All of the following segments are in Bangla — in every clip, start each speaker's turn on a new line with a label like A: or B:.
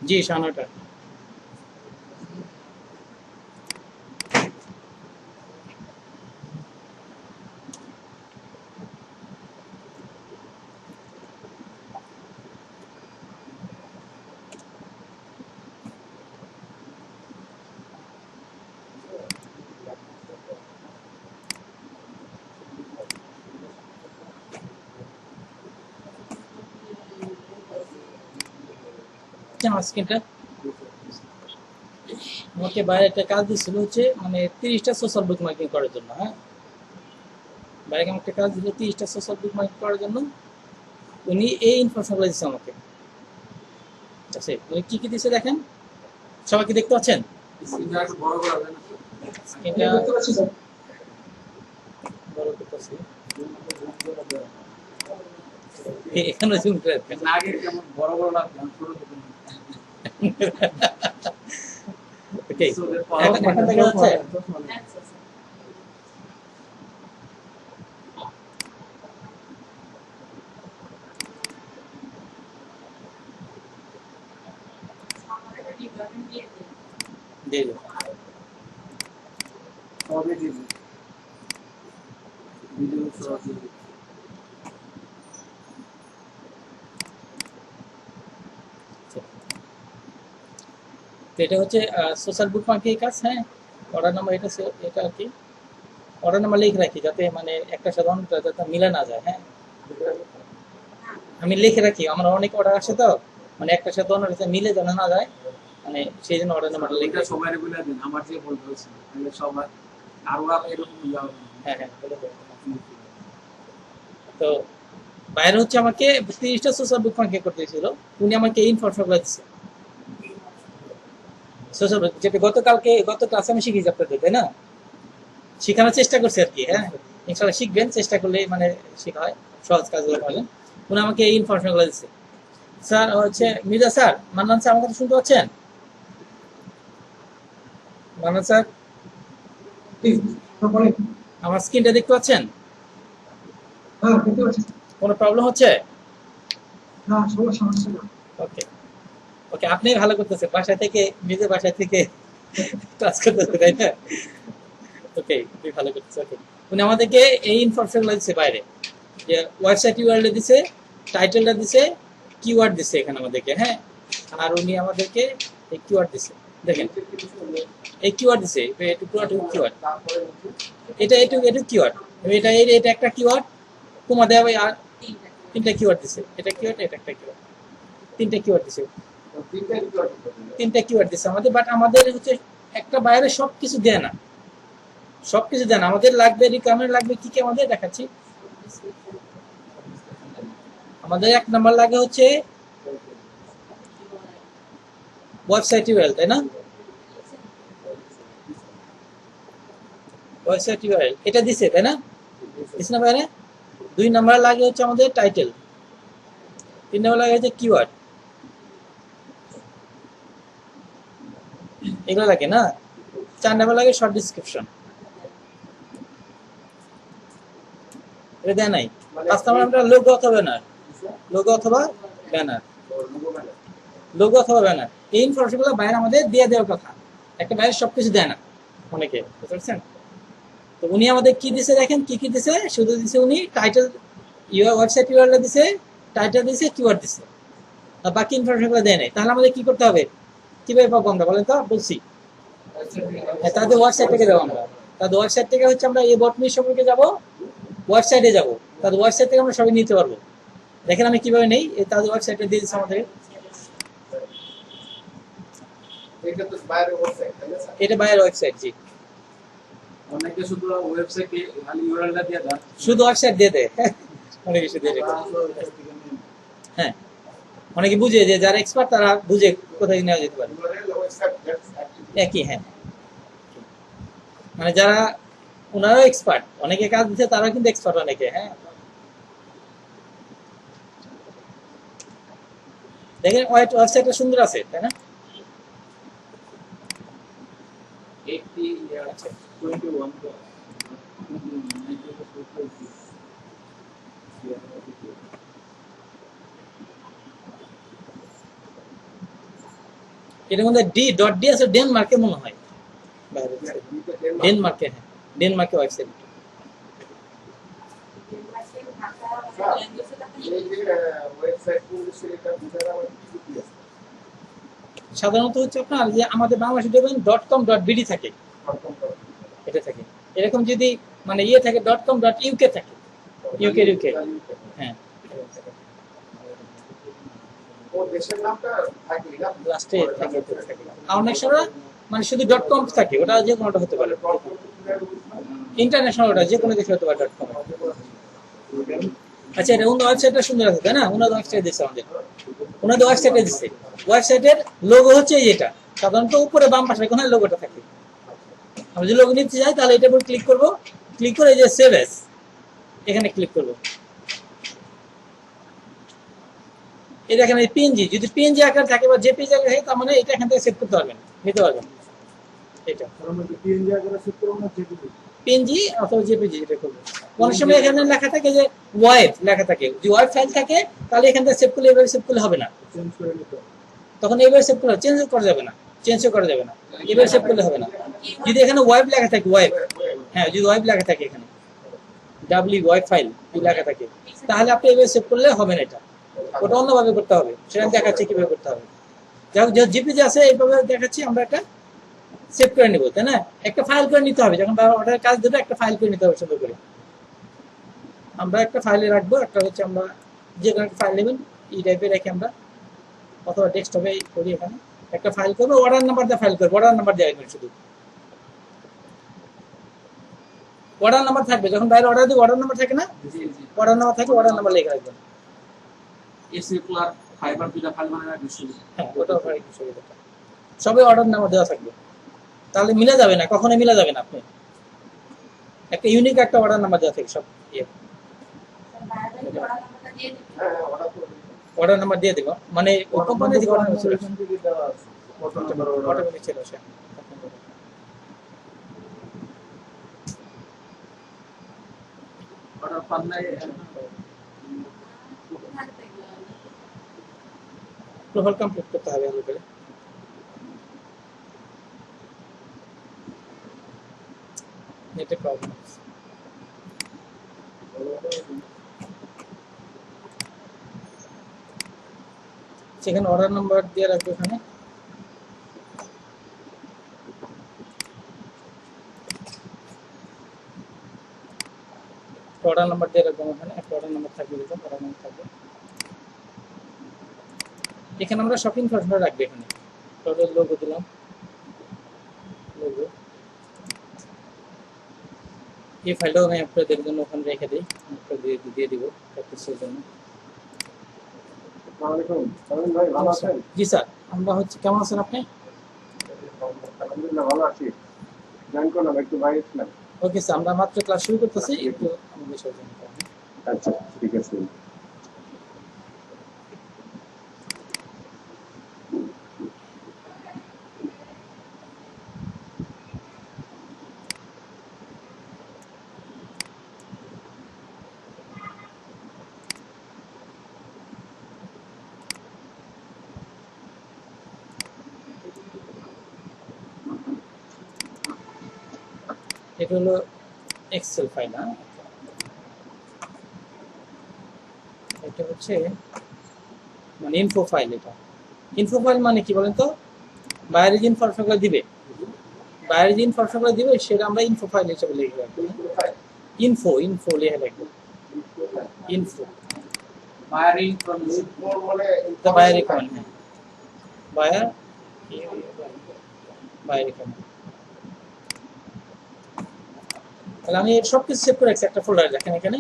A: জি শাহানাটা আমার স্ক্রিনটা আমাকে বাইরে একটা কাজ দিচ্ছিল হচ্ছে মানে 30টা সোশ্যাল বুক মার্কিং করার জন্য। হ্যাঁ, বাইরে আমাকে একটা কাজ দিল 30টা সোশ্যাল বুক মার্কিং করার জন্য। উনি এই ইনফরমেশনগুলো দিচ্ছে আমাকে। ঠিক আছে, উনি কি কি দিচ্ছে দেখেন, সবাই কি দেখতে পাচ্ছেন? স্ক্রিনটা বড় করতেছি, এখানে জুম করে দেখেন।
B: আগে কেমন বড় বড় লাগতো, ছোট ছোট
A: ওকে, এখন দেখা যাচ্ছে? দিয়ে দিন।
B: সবই দিবি ভিডিও সব দিবি।
A: তো এটা হচ্ছে সোশ্যাল বুক মার্কিং কাজ। হ্যাঁ, অর্ডার নাম্বার এটা এটা আর কি অর্ডার নাম্বার লিখে রাখি যাতে মানে একটা সাধারণ যাতে মিলে না যায়। হ্যাঁ, আমি লিখে রাখি, আমার অনেক অর্ডার আসে তো, মানে একটা সাথে অন্য মিলে যেন না যায়, মানে সেই জন্য অর্ডার নাম্বারটা লিখে
B: ওইটা
A: রাখি।
B: সবাই বলে দিন, আমার যে বলতে হচ্ছে তাহলে সবাই আরো এরকম যাও।
A: হ্যাঁ হ্যাঁ, বলে দেবো। তো বাইরে হচ্ছে আমাকে 30টা সোশ্যাল বুক মার্কিং করতে দিয়েছিল, উনি আমাকে এই ইনফরমেশনগুলো দিচ্ছে। সোশ্যাল বুক যেটা গত ক্লাসে আমি শিখিয়েছি আপনাদের, তাই না? শেখানোর চেষ্টা করছি আর কি। হ্যাঁ, ইনশাল্লাহ শিখবেন, চেষ্টা করলে মানে শেখা হয়, সহজ কাজগুলো পাবেন। উনি আমাকে এই ইনফরমেশনগুলো দিচ্ছে। স্যার হচ্ছে মির্জা স্যার, মান্নান স্যার, আমার কথা শুনতে পাচ্ছেন? মান্নান স্যার, আমার স্ক্রিনটা দেখতে পাচ্ছেন? কোনো প্রবলেম হচ্ছে? ওকে ওকে, আপনি ভালো করতেছেন, বাসা থেকে নিজের বাসায় থেকে ক্লাস করতেছে, তাই না? ওকে, তুই ভালো করতেছিস। ওকে, উনি আমাদেরকে এই ইনফরমেশনগুলো দিচ্ছে বাইরে, যে ওয়েবসাইট ইউআরএল দিছে, টাইটেলটা দিছে, কিওয়ার্ড দিছে এখানে আমাদেরকে। হ্যাঁ, আর উনি আমাদেরকে এই কিওয়ার্ড দিছে, দেখেন এই কিওয়ার্ড দিছে, এটা কিওয়ার্ড, এটা কিওয়ার্ড, এটা একটা কিওয়ার্ড, কমা দেওয়া আর তিনটা কিওয়ার্ড দিছে, এটা কিওয়ার্ড, এটা একটা কিওয়ার্ড, তিনটা কিওয়ার্ড দিছে, তিনটা কিওয়ার্ড দিছে আমাদের। বাট আমাদের হচ্ছে একটা বাইরে সবকিছু দেয় না, সবকিছু দেয় না, আমাদের লাগবে রিকোয়ারমেন্ট লাগবে কি কি আমাদের দেখাচ্ছি। আমাদের এক নাম্বার লাগে হচ্ছে ওয়েবসাইট ইউআরএল, তাই না? ওয়েবসাইট ইউআরএল এটা দিছে, তাই না? দিছে না বাইরে? 2 নাম্বার লাগে হচ্ছে আমাদের টাইটেল, 3 নাম্বার লাগে হচ্ছে কিওয়ার্ড, এগুলো লাগে না। 4 নাম্বার লাগে শর্ট ডিসক্রিপশন, এটা দেয় নাই। 5 নাম্বার আমরা লোগো অথবা ব্যানার, লোগো অথবা ব্যানার, লোগো অথবা ব্যানার, এই ইনফরমেশনগুলো বাইরে আমাদের দিয়ে দেওয়ার কথা। একটা বাইরে সবকিছু দেয় না অনেকে, বুঝতে পারছেন? তো উনি আমাদের কি দিছে দেখেন, কি কি দিছে, শুধু দিছে উনি টাইটেল, ওয়েবসাইট ইউআরএল দিছে, টাইটেল দিছে, কিওয়ার্ড দিছে, আর বাকি ইনফরমেশনগুলো দেয় নাই। তাহলে আমাদের কি করতে হবে, কিভাবে পাবো আমরা বলেন তো? বলছি তাদের ওয়েবসাইট থেকে যাবো আমরা, তাদের ওয়েবসাইট থেকে হচ্ছে আমরা এই বটমি সম্পর্কে যাবো, ওয়েবসাইটে যাবো, তাদের ওয়েবসাইট থেকে আমরা সবাই নিতে পারবো। দেখেন আমি কিভাবে নেই, তাদের ওয়েবসাইটে দিয়ে দিচ্ছে আমাদের। এটা বাইরের ওয়েবসাইট, জি।
B: অনেকে শুধু ওয়েবসাইটে খালি ইউআরএলটা দিয়ে দেন,
A: শুধু ওয়েবসাইট দিয়ে দেয়, অনেক কিছু দিয়ে দেয়। হ্যাঁ, অনেকে বুঝে, যে যারা এক্সপার্ট তারা বুঝে কোথায় নেওয়া যেতে পারে, একই। হ্যাঁ, মানে যারা ওনারাও এক্সপার্ট, অনেকে কাজ দিচ্ছে তারাও কিন্তু এক্সপার্ট অনেকে। হ্যাঁ, দেখেন ওয়েবসাইটটা সুন্দর আছে, তাই না? আচ্ছা,
B: 21
A: এটার মধ্যে ডি আছে ডেনমার্কে মনে হয়, বাইরে ডেনমার্কে, হ্যাঁ ডেনমার্কে ওয়েবসাইট। সাধারণত হচ্ছে আপনার যে আমাদের বাংলাদেশে দেখবেন .com.bd থাকে, এটা থাকে এরকম যদি মানে ইয়ে থাকে .com.uk থাকে, ইউকে হ্যাঁ লাস্টে থাকে। আর অনেক সময় মানে শুধু .com থাকে, ওটা যে কোনোটা হতে পারে, ইন্টারন্যাশনাল ওটা যে কোনো দেশে হতে পারে .com। আচ্ছা এটা ওনার ওয়েবসাইটটা সুন্দর আছে তাই না? ওনার ওয়েবসাইট দিচ্ছে আমাদের, ওনাদের ওয়েবসাইটে দিচ্ছে। ওয়েবসাইটের লোগো হচ্ছে এটা, সাধারণত উপরে বাম পাশে কোথায় লোগোটা থাকে। আমরা যদি লোগো নিতে চাই তাহলে এটার উপর ক্লিক করবো, ক্লিক করে এই যে সেভ এস এখানে ক্লিক করবো। এই দেখেন এই পিএনজি, যদি পিএনজি আকার থাকে বা জেপিজি আকার থাকে তার মানে এটা এখান থেকে সেভ করতে পারবেন, নিতে পারবেন। এটা পিএনজি অথবা জেপিজি যেটা করবে। অনেক সময় এখানে লেখা থাকে যে ওয়েব লেখা থাকে, যদি ওয়েব ফাইল থাকে তাহলে এখান থেকে সেভ করলে এভাবে সেভ করলে হবে না, তখন এইভাবে সেভ করলে চেঞ্জ করা যাবে না, চেঞ্জও করা যাবে না, এভাবে সেভ করলে হবে না। যদি এখানে ওয়েব লেখা থাকে, ওয়েব, হ্যাঁ যদি ওয়েব লেখা থাকে এখানে ওয়েব ফাইল লেখা থাকে তাহলে আপনি এভাবে সেভ করলে হবে না, এটা ওটা অন্যভাবে করতে হবে, সেটা দেখাচ্ছি কিভাবে করতে হবে। যাই হোক জিপিজি আছে এইভাবে দেখাচ্ছি, আমরা একটা সেভ করে নিব তাই না, একটা ফাইল করে নিতে হবে, যখন অর্ডারের কাজ দেবে একটা ফাইল করে নিতে হবে সুন্দর করে। আমরা একটা ফাইলে রাখবো, একটা হচ্ছে আমরা যে কোনো একটা ফাইল নেবেন এই টাইপের রেখে আমরা, অথবা ডেস্কটপে করি, এখানে একটা ফাইল করবো, অর্ডার নাম্বার দিয়ে ফাইল করবো, অর্ডার নাম্বার দিয়ে রাখবেন, শুধু অর্ডার নাম্বার থাকবে, যখন বাইরে অর্ডার দিব অর্ডার নাম্বার থাকে না, অর্ডার নাম্বার থাকে, অর্ডার নাম্বার লিখে রাখবেন। হ্যাঁ ওটাও সবে অর্ডার নাম্বার দেওয়া থাকবে, তাহলে মিলে যাবে না, কখনো মিলে যাবে না, আপনি একটা ইউনিক একটা অর্ডার নাম্বার দেওয়া থাকে সব ইয়ে। অর্ডার নাম্বার দিয়ে দেবো, মানে কোম্পানি থেকে অর্ডার নাম্বার চলে অটোমেটিক চলে আসে। প্রোফাইল কমপ্লিট করতে হবে ভালো করে। নেটে প্রবলেম আছে, সেখানে অর্ডার নাম্বার দিয়ে রাখবে, এখানে অর্ডার নাম্বার দিয়ে রাখবেন, ওখানে একটা অর্ডার নাম্বার থাকবে, অর্ডার নাম্বার থাকবে এখানে। আমরা শপিং ইনফরমেশন রাখবে, এখানে লোগো দিলাম, লোগো এই ফাইলটাও আমি আপনাদের জন্য ওখানে রেখে দিই, দিয়ে দিব প্র্যাকটিসের জন্য। জি স্যার, আমরা হচ্ছে, কেমন আছেন আপনি?
C: আলহামদুলিল্লাহ ভালো আছি। জয়েন করলাম, একটু বাইরে ছিলাম।
A: ওকে স্যার, আমরা মাত্র ক্লাস শুরু করতেছি, একটু আমাদের সাথে।
C: আচ্ছা ঠিক আছে।
A: এটা হলো এক্সেল ফাইল, না এটা হচ্ছে মানে ইনফো ফাইল। এটা ইনফো ফাইল মানে কি বলেন তো, বাইরে যে ইনফরমেশনগুলো দিবে, বাইরে যে ইনফরমেশনগুলো দিবে সেটা আমরা ইনফো ফাইল হিসেবে লিখে রাখবো। ইনফো লিখে রাখবো, ইনফো
B: বাইরে ইনফরমেশন
C: মানে
A: বাইরে কমেন্ট, হ্যাঁ বাইরে কমেন্ট। তাহলে আমি সব কিছু সেভ করে রাখছি একটা ফোল্ডারে, দেখেন এখানে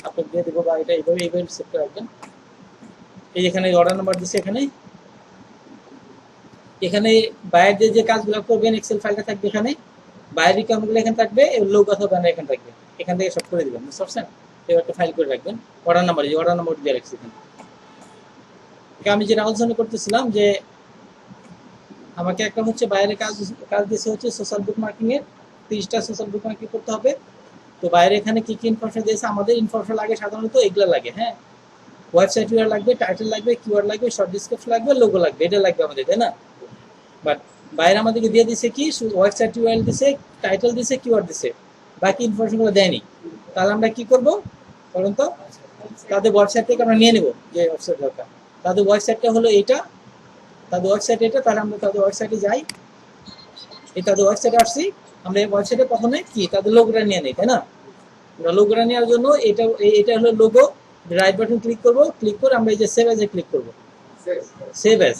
A: আপনি দিয়ে দেবো, বা এটা এইভাবে সেভ করে রাখবেন। এই এখানে অর্ডার নাম্বার দিচ্ছে, এখানে বাইরে যে কাজগুলো করবেন এক্সেল ফাইলটা থাকবে, এখানে বাইরের রিকোয়ারমেন্টগুলো এখানে থাকবে, লোক অথবা ব্যানার এখানে থাকবে, এখান থেকে সব করে দিবেন, বুঝতে পারছেন? এবার একটা ফাইল করে রাখবেন, অর্ডার নাম্বার দিয়ে রাখছি এখানে। আমি যেটা আলোচনা করতেছিলাম যে আমাকে একটা হচ্ছে বাইরে কাজ দিয়েছে হচ্ছে সোশ্যাল বুক মার্কিং এর 30টা সোশ্যাল বুক মার্কিং করতে হবে। তো বাইরে এখানে কি কি ইনফরমেশন দিয়েছে, আমাদের ইনফরমেশন লাগে সাধারণত এগুলো লাগে, হ্যাঁ ওয়েবসাইট ইউআরএল লাগবে, টাইটেল লাগবে, কিওয়ার্ড লাগবে, শর্ট ডেসক্রিপশন লাগবে, লোগো লাগবে, এটা লাগবে আমাদের, তাই না? বাট বাইরে আমাদেরকে দিয়ে দিছে কি ওয়েবসাইট ইউআরএল দিছে, টাইটেল দিছে, কিওয়ার্ড দিছে, বাকি ইনফরমেশনগুলো দেয়নি। তাহলে আমরা কি করব বলুন তো? তাদের ওয়েবসাইট থেকে আমরা নিয়ে নেব যে ওয়েবসাইট দরকার। তাদের ওয়েবসাইটটা হলো এটা, তাদের ওয়েবসাইট এটা, তাহলে আমরা তাদের ওয়েবসাইটে যাই। এই তাদের ওয়েবসাইটে আসছি, আমরা এই ওয়েবসাইটে প্রথমে কি তাদের লোগোটা নিয়ে নিই, তাই না? আমরা লোগোটা নেওয়ার জন্য এটা হলো লোগো, রাইট বাটন ক্লিক করব, ক্লিক করে আমরা এই যে সেভ এজে ক্লিক করব, সেভ এজ।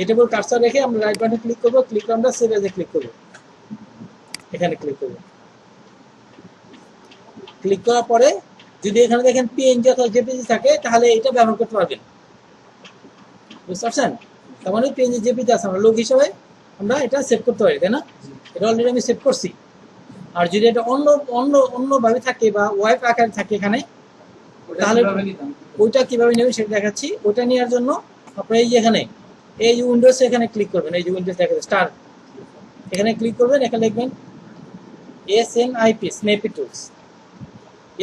A: এটা উপর কার্সর রেখে আমরা রাইট বাটন ক্লিক করব, ক্লিক করে আমরা সেভ এজে ক্লিক করব, এখানে ক্লিক করব। ক্লিক করার পরে যদি এখানে দেখেন পিএনজি অথবা জেপিজি থাকে তাহলে এটা ব্যবহার করতে পারবেন, বুঝতে পারছেন? তার মানে পিএনজি জেপিজি আছে, আমরা লোক হিসাবে আমরা এটা সেভ করতে পারি, তাই না? এটা অলরেডি আমি সেভ করছি। আর যদি এটা অন্য অন্য অন্যভাবে থাকে বা ওয়েব আকারে থাকে এখানে, তাহলে ওইটা কিভাবে নেবেন সেটা দেখাচ্ছি। ওইটা নেওয়ার জন্য আপনারা এই যে এখানে এই যে উইন্ডোজে এখানে ক্লিক করবেন, এই যে উইন্ডোজ দেখা যাচ্ছে স্টার, এখানে ক্লিক করবেন, এখানে লিখবেন এসএনআইপি স্ন্যাপি টুলস,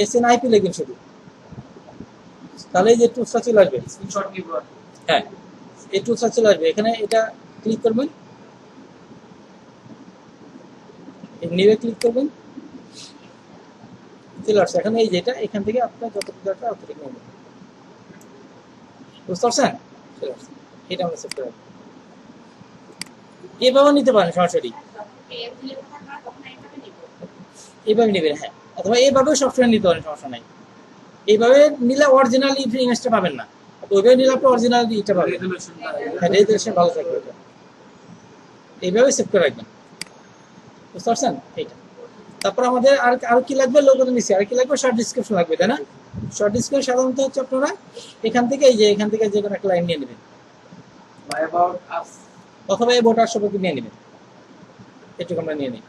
A: এসএনআইপি লিখবেন শুধু, তাহলে এই যে টুলসটা চলে আসবে।
B: স্ক্রিনশট নিব।
A: হ্যাঁ, এই টুলসটা চলে আসবে, এখানে এটা ক্লিক করবেন, নিউয়ে ক্লিক করবেন, চলে আসছে। এখন এই যেটা এখান থেকে আপনার যতটুকু দরকার অতটুকু নেবেন, বুঝতে পারছেন? চলে আসছে, এটা আমরা সেভ করে রাখবো। এভাবে নিতে পারেন সরাসরি, এইভাবে নেবেন, হ্যাঁ, অথবা এইভাবেও সফটওয়্যার নিতে পারেন, সমস্যা নাই। এইভাবে নিলে অরিজিনাল ইমেজটা পাবেন না, ওইভাবে নিলে আপনি অরিজিনাল ইটা পাবেন, হ্যাঁ, রেজুলেশন ভালো থাকবে। এইভাবে সেভ করে রাখবেন, বুঝতে পারছেন? এইটা। তারপর আমাদের আর কি লাগবে? লোগোতে নিচে আর কি লাগবে? শর্ট ডিসক্রিপশন লাগবে, তাই না? শর্ট ডিসক্রিপশন সাধারণত হচ্ছে আপনারা এখান থেকে এই যে এখান থেকে যে কোনো একটা লাইন নিয়ে নেবেন,
B: অ্যাবাউট আস।
A: অথবা এই ভোটার সম্পর্কে নিয়ে নেবেন, এটুকু আমরা নিয়ে নিই।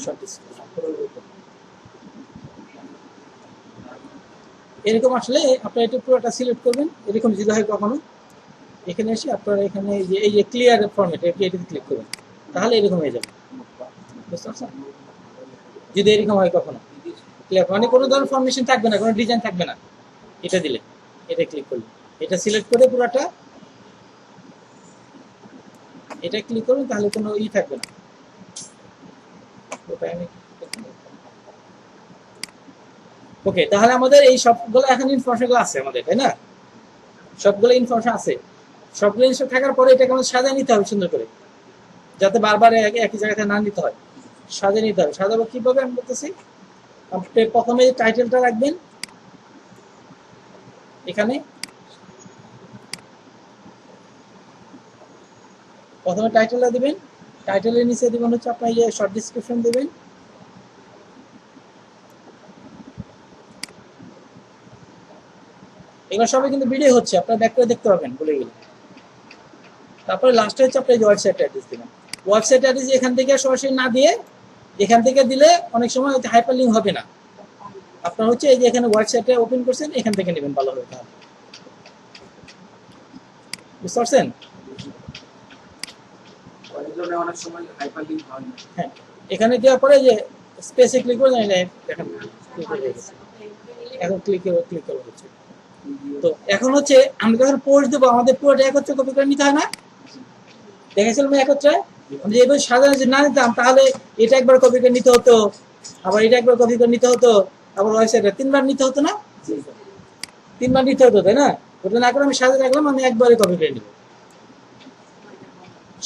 A: শর্ট ডিসক্রিপশন এরকম আসলে আপনারা এটা পুরোটা সিলেক্ট করবেন, এরকম যদি হয় কখনো এখানে এসে আপনারা এখানে এই যে ক্লিয়ার ফরম্যাট এটাতে ক্লিক করবেন, তাহলে এরকম হয়ে যাবে, বুঝতে পারছেন? যদি এরকম হয় কখনো ক্লিয়ার, মানে কোনো ধরনের ফরমেশন থাকবে না, কোনো ডিজাইন থাকবে না, এটা দিলে, এটা ক্লিক করলে, এটা সিলেক্ট করে পুরোটা এটা ক্লিক করবেন, তাহলে কোনো থাকবে না। ওকে, তাহলে আমাদের এই সবগুলো এখন ইনফরমেশনগুলো আছে আমাদের, তাই না? সবগুলো ইনফরমেশন আছে, সবগুলো ইনফরমেশন থাকার পরে এটাকে আমাদের সাজিয়ে নিতে হবে সুন্দর করে, যাতে বারবার একই জায়গাতে না নিতে হয়, সাজিয়ে নিতে হবে। সাজাবো কিভাবে আমি বলতেছি। আপনি প্রথমে টাইটেলটা রাখবেন এখানে, প্রথমে টাইটেলটা দিবেন, টাইটেলের নিচে দিবেন হচ্ছে আপনার এই শর্ট ডিসক্রিপশন দিবেন, এগুলো সবই কিন্তু ভিডিও হচ্ছে, আপনারা ব্যাক করে দেখতে পাবেন, বলে গেলে। তারপরে লাস্টে হচ্ছে আপনার ওয়েবসাইট অ্যাড্রেস দিবেন। ওয়েবসাইট অ্যাড্রেস এখান থেকে সরাসরি না দিয়ে এখান থেকে দিলে অনেক সময় হাইপার লিঙ্ক হবে না, আপনার হচ্ছে এই যে এখানে ওয়েবসাইটে ওপেন করছেন এখান থেকে নেবেন, ভালো হবে তাহলে, বুঝতে পারছেন?
B: অনেক সময় হাইপারলিংক হয় না।
A: হ্যাঁ, এখানে দেওয়ার পরে যে স্পেসে ক্লিক করে দেখেন এখন ক্লিক করে হচ্ছে। তো এখন হচ্ছে আমরা যখন পোস্ট দেবো আমাদের পুরোটা একত্রে কপি করে নিতে হয় না, দেখেছিলাম একত্রে। আমরা এবার সাধারণ যদি না নিতাম তাহলে এটা একবার কপি করে নিতে হতো, আবার এটা একবার কপি করে নিতে হতো, আবার ওয়েবসাইটে 3বার নিতে হতো না, 3বার নিতে হতো, তাই না? ওটা না করে আমি সাজিয়ে রাখলাম, আমি একবারে কপি করে নিব,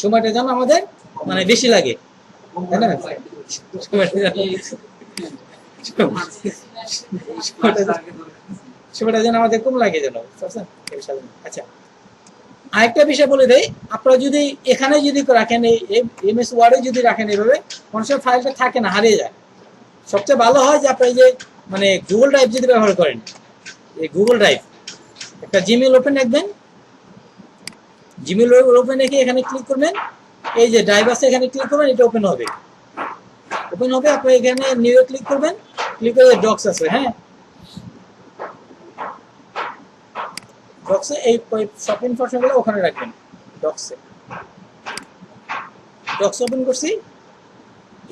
A: সময়টা যেন আমাদের মানে বেশি লাগে, তাই না? সময়টা যেন আমাদের কম লাগে যেন। আচ্ছা, আরেকটা বিষয় বলে দেই, আপনারা যদি এখানে যদি রাখেন এই এমএস ওয়ার্ডে যদি রাখেন এইভাবে, মানুষের ফাইলটা থাকে না, হারিয়ে যায়। সবচেয়ে ভালো হয় যে আপনারা যে মানে গুগল ড্রাইভ যদি ব্যবহার করেন, এই গুগল ড্রাইভ একটা জিমেইল ওপেন রাখবেন, জিমেইল ওপেন রেখে এখানে ক্লিক করবেন, এই যে ড্রাইভ আছে এখানে ক্লিক করবেন, এটা ওপেন হবে। আপনি এখানে নিউ ক্লিক করবেন, ক্লিক করে ডক্স আছে, হ্যাঁ ডক্সে এই সব ইনফরমেশনগুলো ওখানে রাখবেন ডক্সে। ডক্স ওপেন করছি,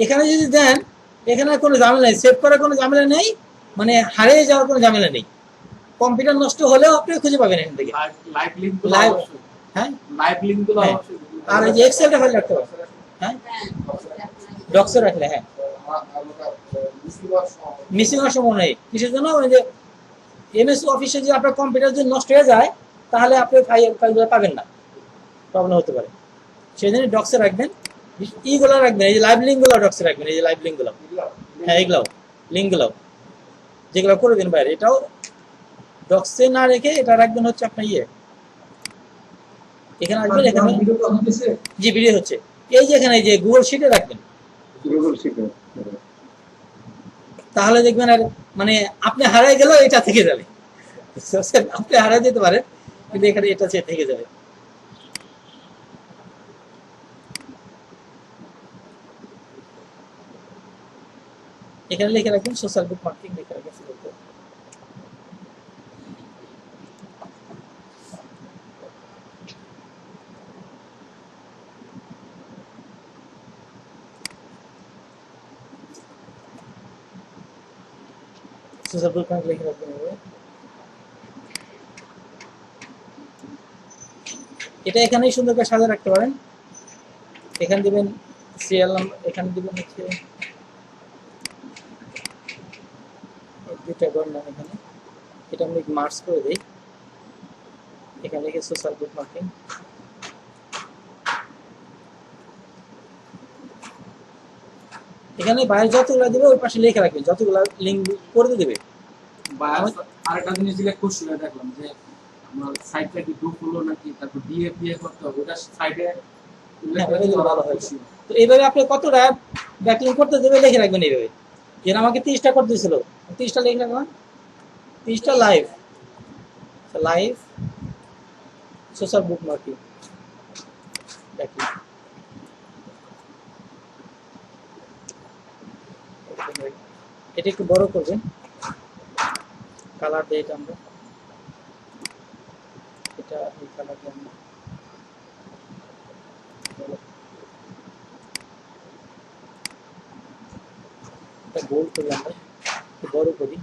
A: এখানে যদি দেন এখানে কোনো ঝামেলা নেই, সেভ করার কোনো ঝামেলা নেই, মানে হারিয়ে যাওয়ার কোনো ঝামেলা নেই। কম্পিউটার নষ্ট হলেও আপনি খুঁজে পাবেন এখান থেকে।
B: লাইভ লিংক
A: লাইভ, হ্যাঁ,
B: লাইভ লিংক গুলো
A: হ্যাঁ। আর এই যে এক্সেলটা ফাইল রাখতে পারেন, হ্যাঁ, ডক্সে রাখলে, হ্যাঁ, মিসিং হওয়ার সম্ভাবনা নেই। কিসের জন্য? ওই যে এমএস অফিসে যদি আপনার কম্পিউটার যদি নষ্ট হয়ে যায় তাহলে আপনি ফাইলগুলো পাবেন না, প্রবলেম হতে পারে। সেই জন্য ডক্সে রাখবেন, ইগুলো রাখবেন, এই যে লাইভ লিঙ্কগুলো ডক্সে রাখবেন, এই যে লাইভ লিঙ্কগুলো, হ্যাঁ, এগুলো লিঙ্কগুলো যেগুলো করবেন বাইরে, এটাও ডক্সে না রেখে এটা রাখবেন হচ্ছে আপনার এখানে আসবেন, এখানে জি ভিডিও হচ্ছে, এই যে এখানে যে গুগল শিটে রাখবেন,
C: গুগল শিটে।
A: তাহলে দেখবেন আর মানে আপনি হারিয়ে গেলেও এটা থেকে যাবে। আপনি হারিয়ে যেতে পারেন কিন্তু এখানে এটা থেকে যাবে। এখানে লিখে রাখবেন সোশ্যাল বুক মার্কিং, লিখে রাখবেন সোশ্যাল বুক মার্ক লিখে রাখবেন। এটা এখানেই সুন্দর করে সাজিয়ে রাখতে পারেন। এখানে দিবেন সিরিয়াল নাম্বার, এখানে দিবেন হচ্ছে দুইটা ঘর নাম, এখানে এটা আমি মার্কস করে দিই, এখানে লিখে সোশ্যাল বুক মার্কিং। এখানে বাইরে যতগুলো দিবে ওই পাশে লিখে রাখবেন, যতগুলো লিঙ্ক করে দেবে।
B: আরেকটা জিনিস দিলে খুশি হয়ে দেখলাম যে আমার সাইটটা কি গ্রুপ হলো নাকি, তারপর ডিএ করতে হবে, ওটা সাইডে
A: ভালো হয়েছে। তো এইভাবে আপনি কতটা ব্যাকলিং করতে দেবে লিখে রাখবেন এইভাবে। যেন আমাকে 30টা করতে দিয়েছিল, 30টা লিখে রাখলাম, 30টা লাইভ লাইভ সোশ্যাল বুক মার্কিং ব্যাকলিং। এটা একটু বড় করবেন, কালার দিয়ে এটা আমরা, এটা এই কালার দিয়ে আমরা এটা গোল করি, আমরা একটু বড় করি,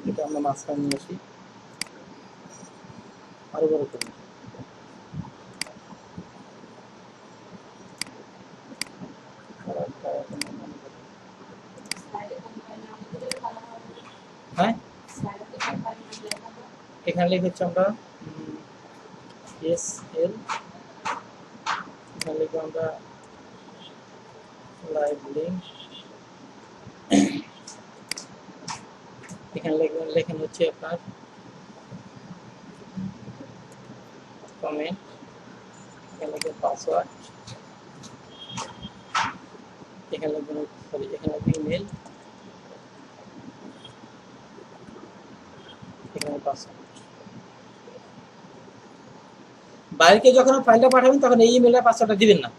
A: এটা আমরা মাঝখানে নিয়ে আসি, আরো বড় করি। হ্যাঁ, এখানে লিখেছি আমরা এসএল, এখানে লিখবো আমরা লাইভ লিঙ্ক, এখানে লেখেন হচ্ছে আপনার কমেন্ট, এখানে লিখবেন পাসওয়ার্ড, এখানে লিখবেন সরি এখানে লিখবেন ইমেল, এখানে পাসওয়ার্ড। বাইরে যখন ফাইলটা পাঠাবেন তখন এই ইমেলের পাসওয়ার্ডটা দিবেন না,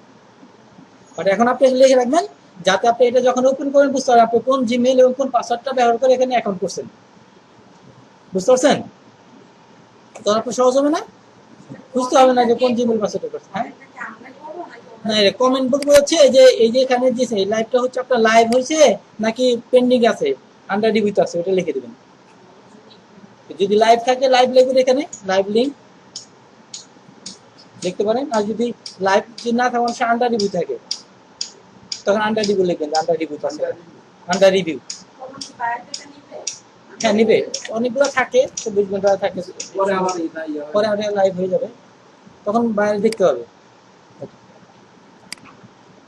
A: বাট এখন আপনি লিখে রাখবেন যাতে আপনি এটা যখন ওপেন করেন বুঝতে পারেন আপনি কোন জিমেইল এবং কোন পাসওয়ার্ডটা ব্যবহার করে এখানে অ্যাকাউন্ট করছেন। বুঝতে পারছেন? তখন আপনার সহজ হবে না, বুঝতে হবে না যে কোন জিমেইল পাসওয়ার্ডটা করছেন। হ্যাঁ, না এটা কমেন্ট বলতে হচ্ছে এই যে এখানে যে লাইভটা হচ্ছে আপনার লাইভ হয়েছে নাকি পেন্ডিং আছে, আন্ডার রিভিউ আছে, ওটা লিখে দিবেন। যদি লাইভ থাকে লাইভ লিখবেন, এখানে লাইভ লিংক লিখতে পারেন, আর যদি লাইভ না থাকে সে আন্ডার রিভিউ থাকে তখন আন্ডার রিভিউ লিখবেন, আন্ডার রিভিউ আছে, আন্ডার রিভিউ। হ্যাঁ নিবে, অনেকগুলো থাকে, 24 ঘন্টা থাকে, পরে আবার লাইভ হয়ে যাবে, তখন বাইরে দেখতে হবে।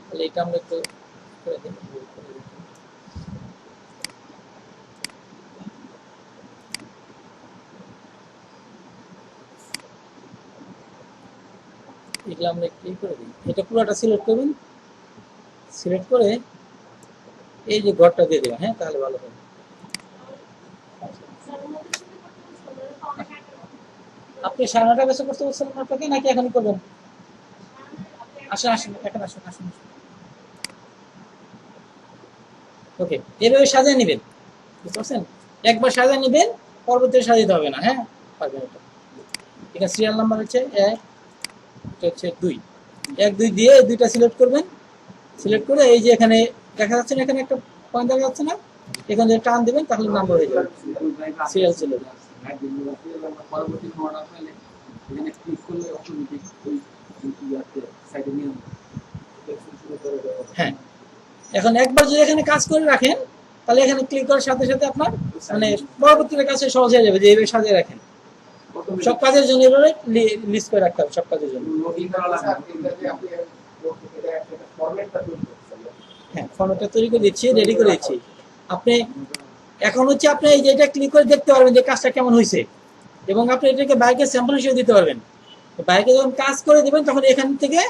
A: তাহলে এটা আমরা একটু করে দিই, এগুলো আমরা একটু করে দিই। এটা পুরোটা সিলেক্ট করবেন, সিলেক্ট করে এই যে ঘরটা দিয়ে দেবেন। হ্যাঁ, তাহলে ভালো হবে। আপনি 9:30 বেসে করতে বলছেন আপনাকে নাকি এখন করবেন? আসেন আসেন, এখন আসুন আসুন। ওকে, এভাবে সাজিয়ে নেবেন, বুঝতে পারছেন? একবার সাজিয়ে নেবেন, পরবর্তী সাজাতে হবে না, হ্যাঁ পারবেন এটা। এখানে সিরিয়াল নাম্বার হচ্ছে 1, এটা হচ্ছে 2, 1 2 দিয়ে এই দুইটা সিলেক্ট করবেন। সিলেক্ট করে এই যে এখানে দেখা যাচ্ছে না, এখানে একটা পয়েন্ট দেখা যাচ্ছে না, এখানে যে টান দিবেন তাহলে নাম্বার হয়ে যাবে, সিরিয়াল চলে যাবে।
B: পরবর্তী মডেল পেলে এখানে ক্লিক করলে অটোমেটিক ওই সাইডে নিয়ে
A: হ্যাঁ, এখন একবার যদি এখানে কাজ করে রাখেন তাহলে এখানে ক্লিক করার সাথে সাথে আপনার মানে পরবর্তীতে কাছে সহজ হয়ে যাবে যে এইভাবে সাজিয়ে রাখেন। সব কাজের জন্য এভাবে লিস্ট করে রাখতে হবে, সব কাজের জন্য।
B: লগইন করা লাগবে।
A: হ্যাঁ, ফর্মটা তৈরি করে দিচ্ছি, রেডি করে দিচ্ছি। আপনি এখন হচ্ছে আপনি এই যে এটা ক্লিক করে দেখতে পারবেন যে কাজটা কেমন হয়েছে, এবং আপনি এটাকে বাইকে স্যাম্পল হিসেবে দিতে পারবেন। বাইকে যখন কাজ করে দেবেন তখন এখান থেকে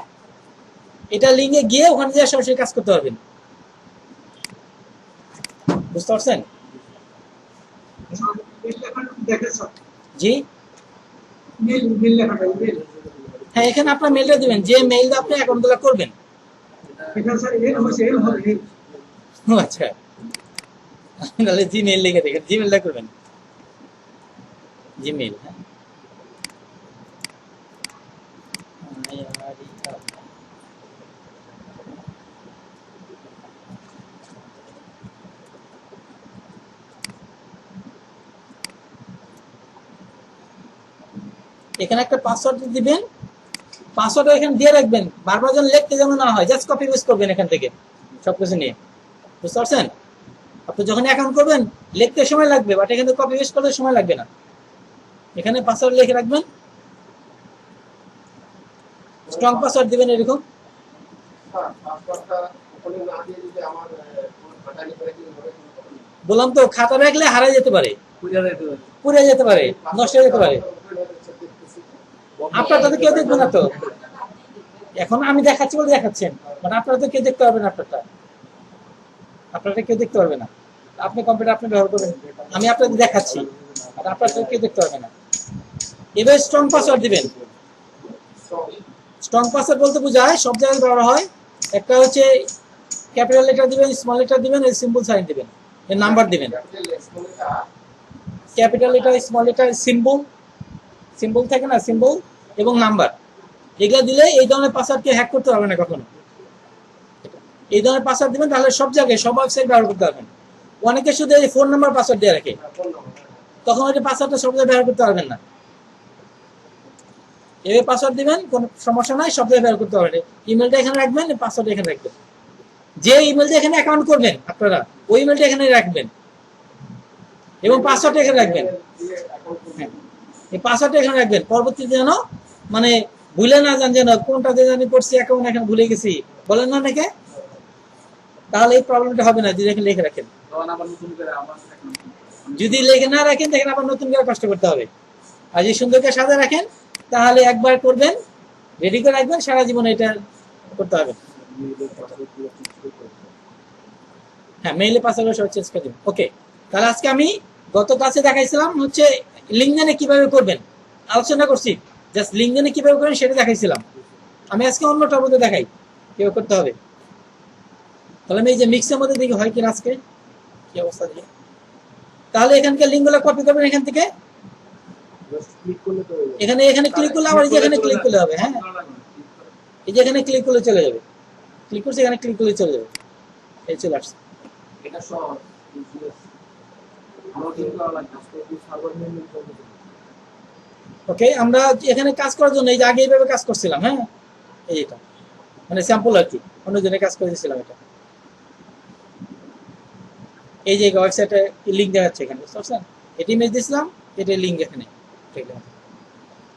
A: এটা লিঙ্কে গিয়ে ওখানে গিয়ে সরাসরি কাজ করতে পারবেন। বুঝতে পারছেন? জি হ্যাঁ, এখানে আপনার মেলটা দিবেন, যে মেইলটা আপনি অ্যাকাউন্টগুলো করবেন। ও আচ্ছা, তাহলে জিমেইল লিখে দেখেন, জিমেইলটা করবেন, জিমেইল। হ্যাঁ, এখানে একটা পাসওয়ার্ড দিবেন, পাসওয়ার্ড এখানে দিয়ে রাখবেন, বারবার যেন লিখতে যেন না হয়, জাস্ট কপি পেস্ট করবেন এখান থেকে সবকিছু নিয়ে। বুঝতে পারছেন? আপনি যখন অ্যাকাউন্ট করবেন লিখতে সময় লাগবে, বাট এখানে কপি পেস্ট করতে সময় লাগবে না। এখানে পাসওয়ার্ড লিখে রাখবেন, স্ট্রং পাসওয়ার্ড দিবেন এরকম। বললাম তো খাতা রাখলে হারিয়ে যেতে পারে, পুড়ে যেতে পারে, নষ্ট হয়ে যেতে পারে। আপনারটা তো কেউ দেখবে না তো, এখন আমি দেখাচ্ছি বলে দেখাচ্ছেন, মানে আপনারা তো কেউ দেখতে পারবে না, আপনারটা কেউ দেখতে পারবে না। আপনি কম্পিউটার আপনি ব্যবহার করবেন, আমি আপনাদের দেখাচ্ছি, আর আপনারটা কেউ দেখতে পারবে না। এবার স্ট্রং পাসওয়ার্ড দিবেন। স্ট্রং পাসওয়ার্ড বলতে বোঝায় সব জায়গায় ব্যবহার হয়, একটা হচ্ছে ক্যাপিটাল লেটার দিবেন, স্মল লেটার দিবেন, এই সিম্বল সাইন দিবেন, এর নাম্বার দিবেন। Capital letter, small letter, symbol থাকে না, সিম্বল এবং নাম্বার, এগুলো দিলে এই ধরনের পাসওয়ার্ডকে হ্যাক করতে পারবে না কখনো। এই ধরনের পাসওয়ার্ড দিবেন, তাহলে সব জায়গায় সব ওয়েবসাইট ব্যবহার করতে পারবেন। অনেকে শুধু এই ফোন নাম্বার পাসওয়ার্ড দিয়ে রাখে, তখন ওই পাসওয়ার্ডটা সব জায়গায় ব্যবহার করতে পারবেন না। এই পাসওয়ার্ড দিবেন, কোনো সমস্যা নাই, সব জায়গায় ব্যবহার করতে পারবেন। ইমেলটা এখানে রাখবেন, পাসওয়ার্ডটা এখানে রাখবেন। যে ইমেলটা এখানে অ্যাকাউন্ট করবেন আপনারা, ওই ইমেলটা এখানে রাখবেন এবং পাসওয়ার্ডটা এখানে রাখবেন। হ্যাঁ, এই পাসওয়ার্ডটা এখানে রাখবেন, পরবর্তীতে যেন মানে ভুলে না যান, যেন কোনটা দিয়ে জানি করছি অ্যাকাউন্ট এখানে ভুলে গেছি বলেন না নাকি, তাহলে এই প্রবলেমটা হবে না যদি এখানে লিখে রাখেন। যদি লিখে না রাখেন দেখেন আবার নতুন করে কষ্ট করতে হবে। আর যদি সুন্দর করে সাজা রাখেন তাহলে একবার করবেন, রেডি করে রাখবেন, সারা জীবন এটা করতে হবে। হ্যাঁ, মেইলে পাসওয়ার্ড সব চেঞ্জ করে দিবেন। ওকে, তাহলে আজকে আমি গত ক্লাসে দেখাইছিলাম হচ্ছে লিঙ্কডইনে কিভাবে করবেন, আলোচনা করছি, জাস্ট লিঙ্কডইনে কিভাবে করবেন সেটা দেখাইছিলাম। আমি আজকে অন্য টপিকে দেখাই কিভাবে করতে হবে। তাহলে আমি এই যে মিক্সের মধ্যে দেখি হয় কিনা আজকে কি অবস্থা দেখি। তাহলে এখানকার লিঙ্কগুলো কপি করবেন, এখান থেকে এখানে ক্লিক করলে আবার এখানে ক্লিক করলে হবে। হ্যাঁ, এই যে এখানে ক্লিক করলে চলে যাবে, ক্লিক করছে এখানে ক্লিক করলে চলে যাবে, এই চলে আসছে।
B: এটা সব লগইন করা লাগবে।
A: ওকে, আমরা এখানে কাজ করার জন্য এই যে আগে এইভাবে কাজ করছিলাম। হ্যাঁ, এইটা মানে স্যাম্পল আর কি, অন্যজনে কাজ করে দিয়েছিলাম। এটা এই যে ওয়েবসাইটে লিঙ্ক দেখাচ্ছে এখানে, বুঝতে পারছেন? এটি ইমেজ দিয়েছিলাম, এটা লিঙ্ক এখানে।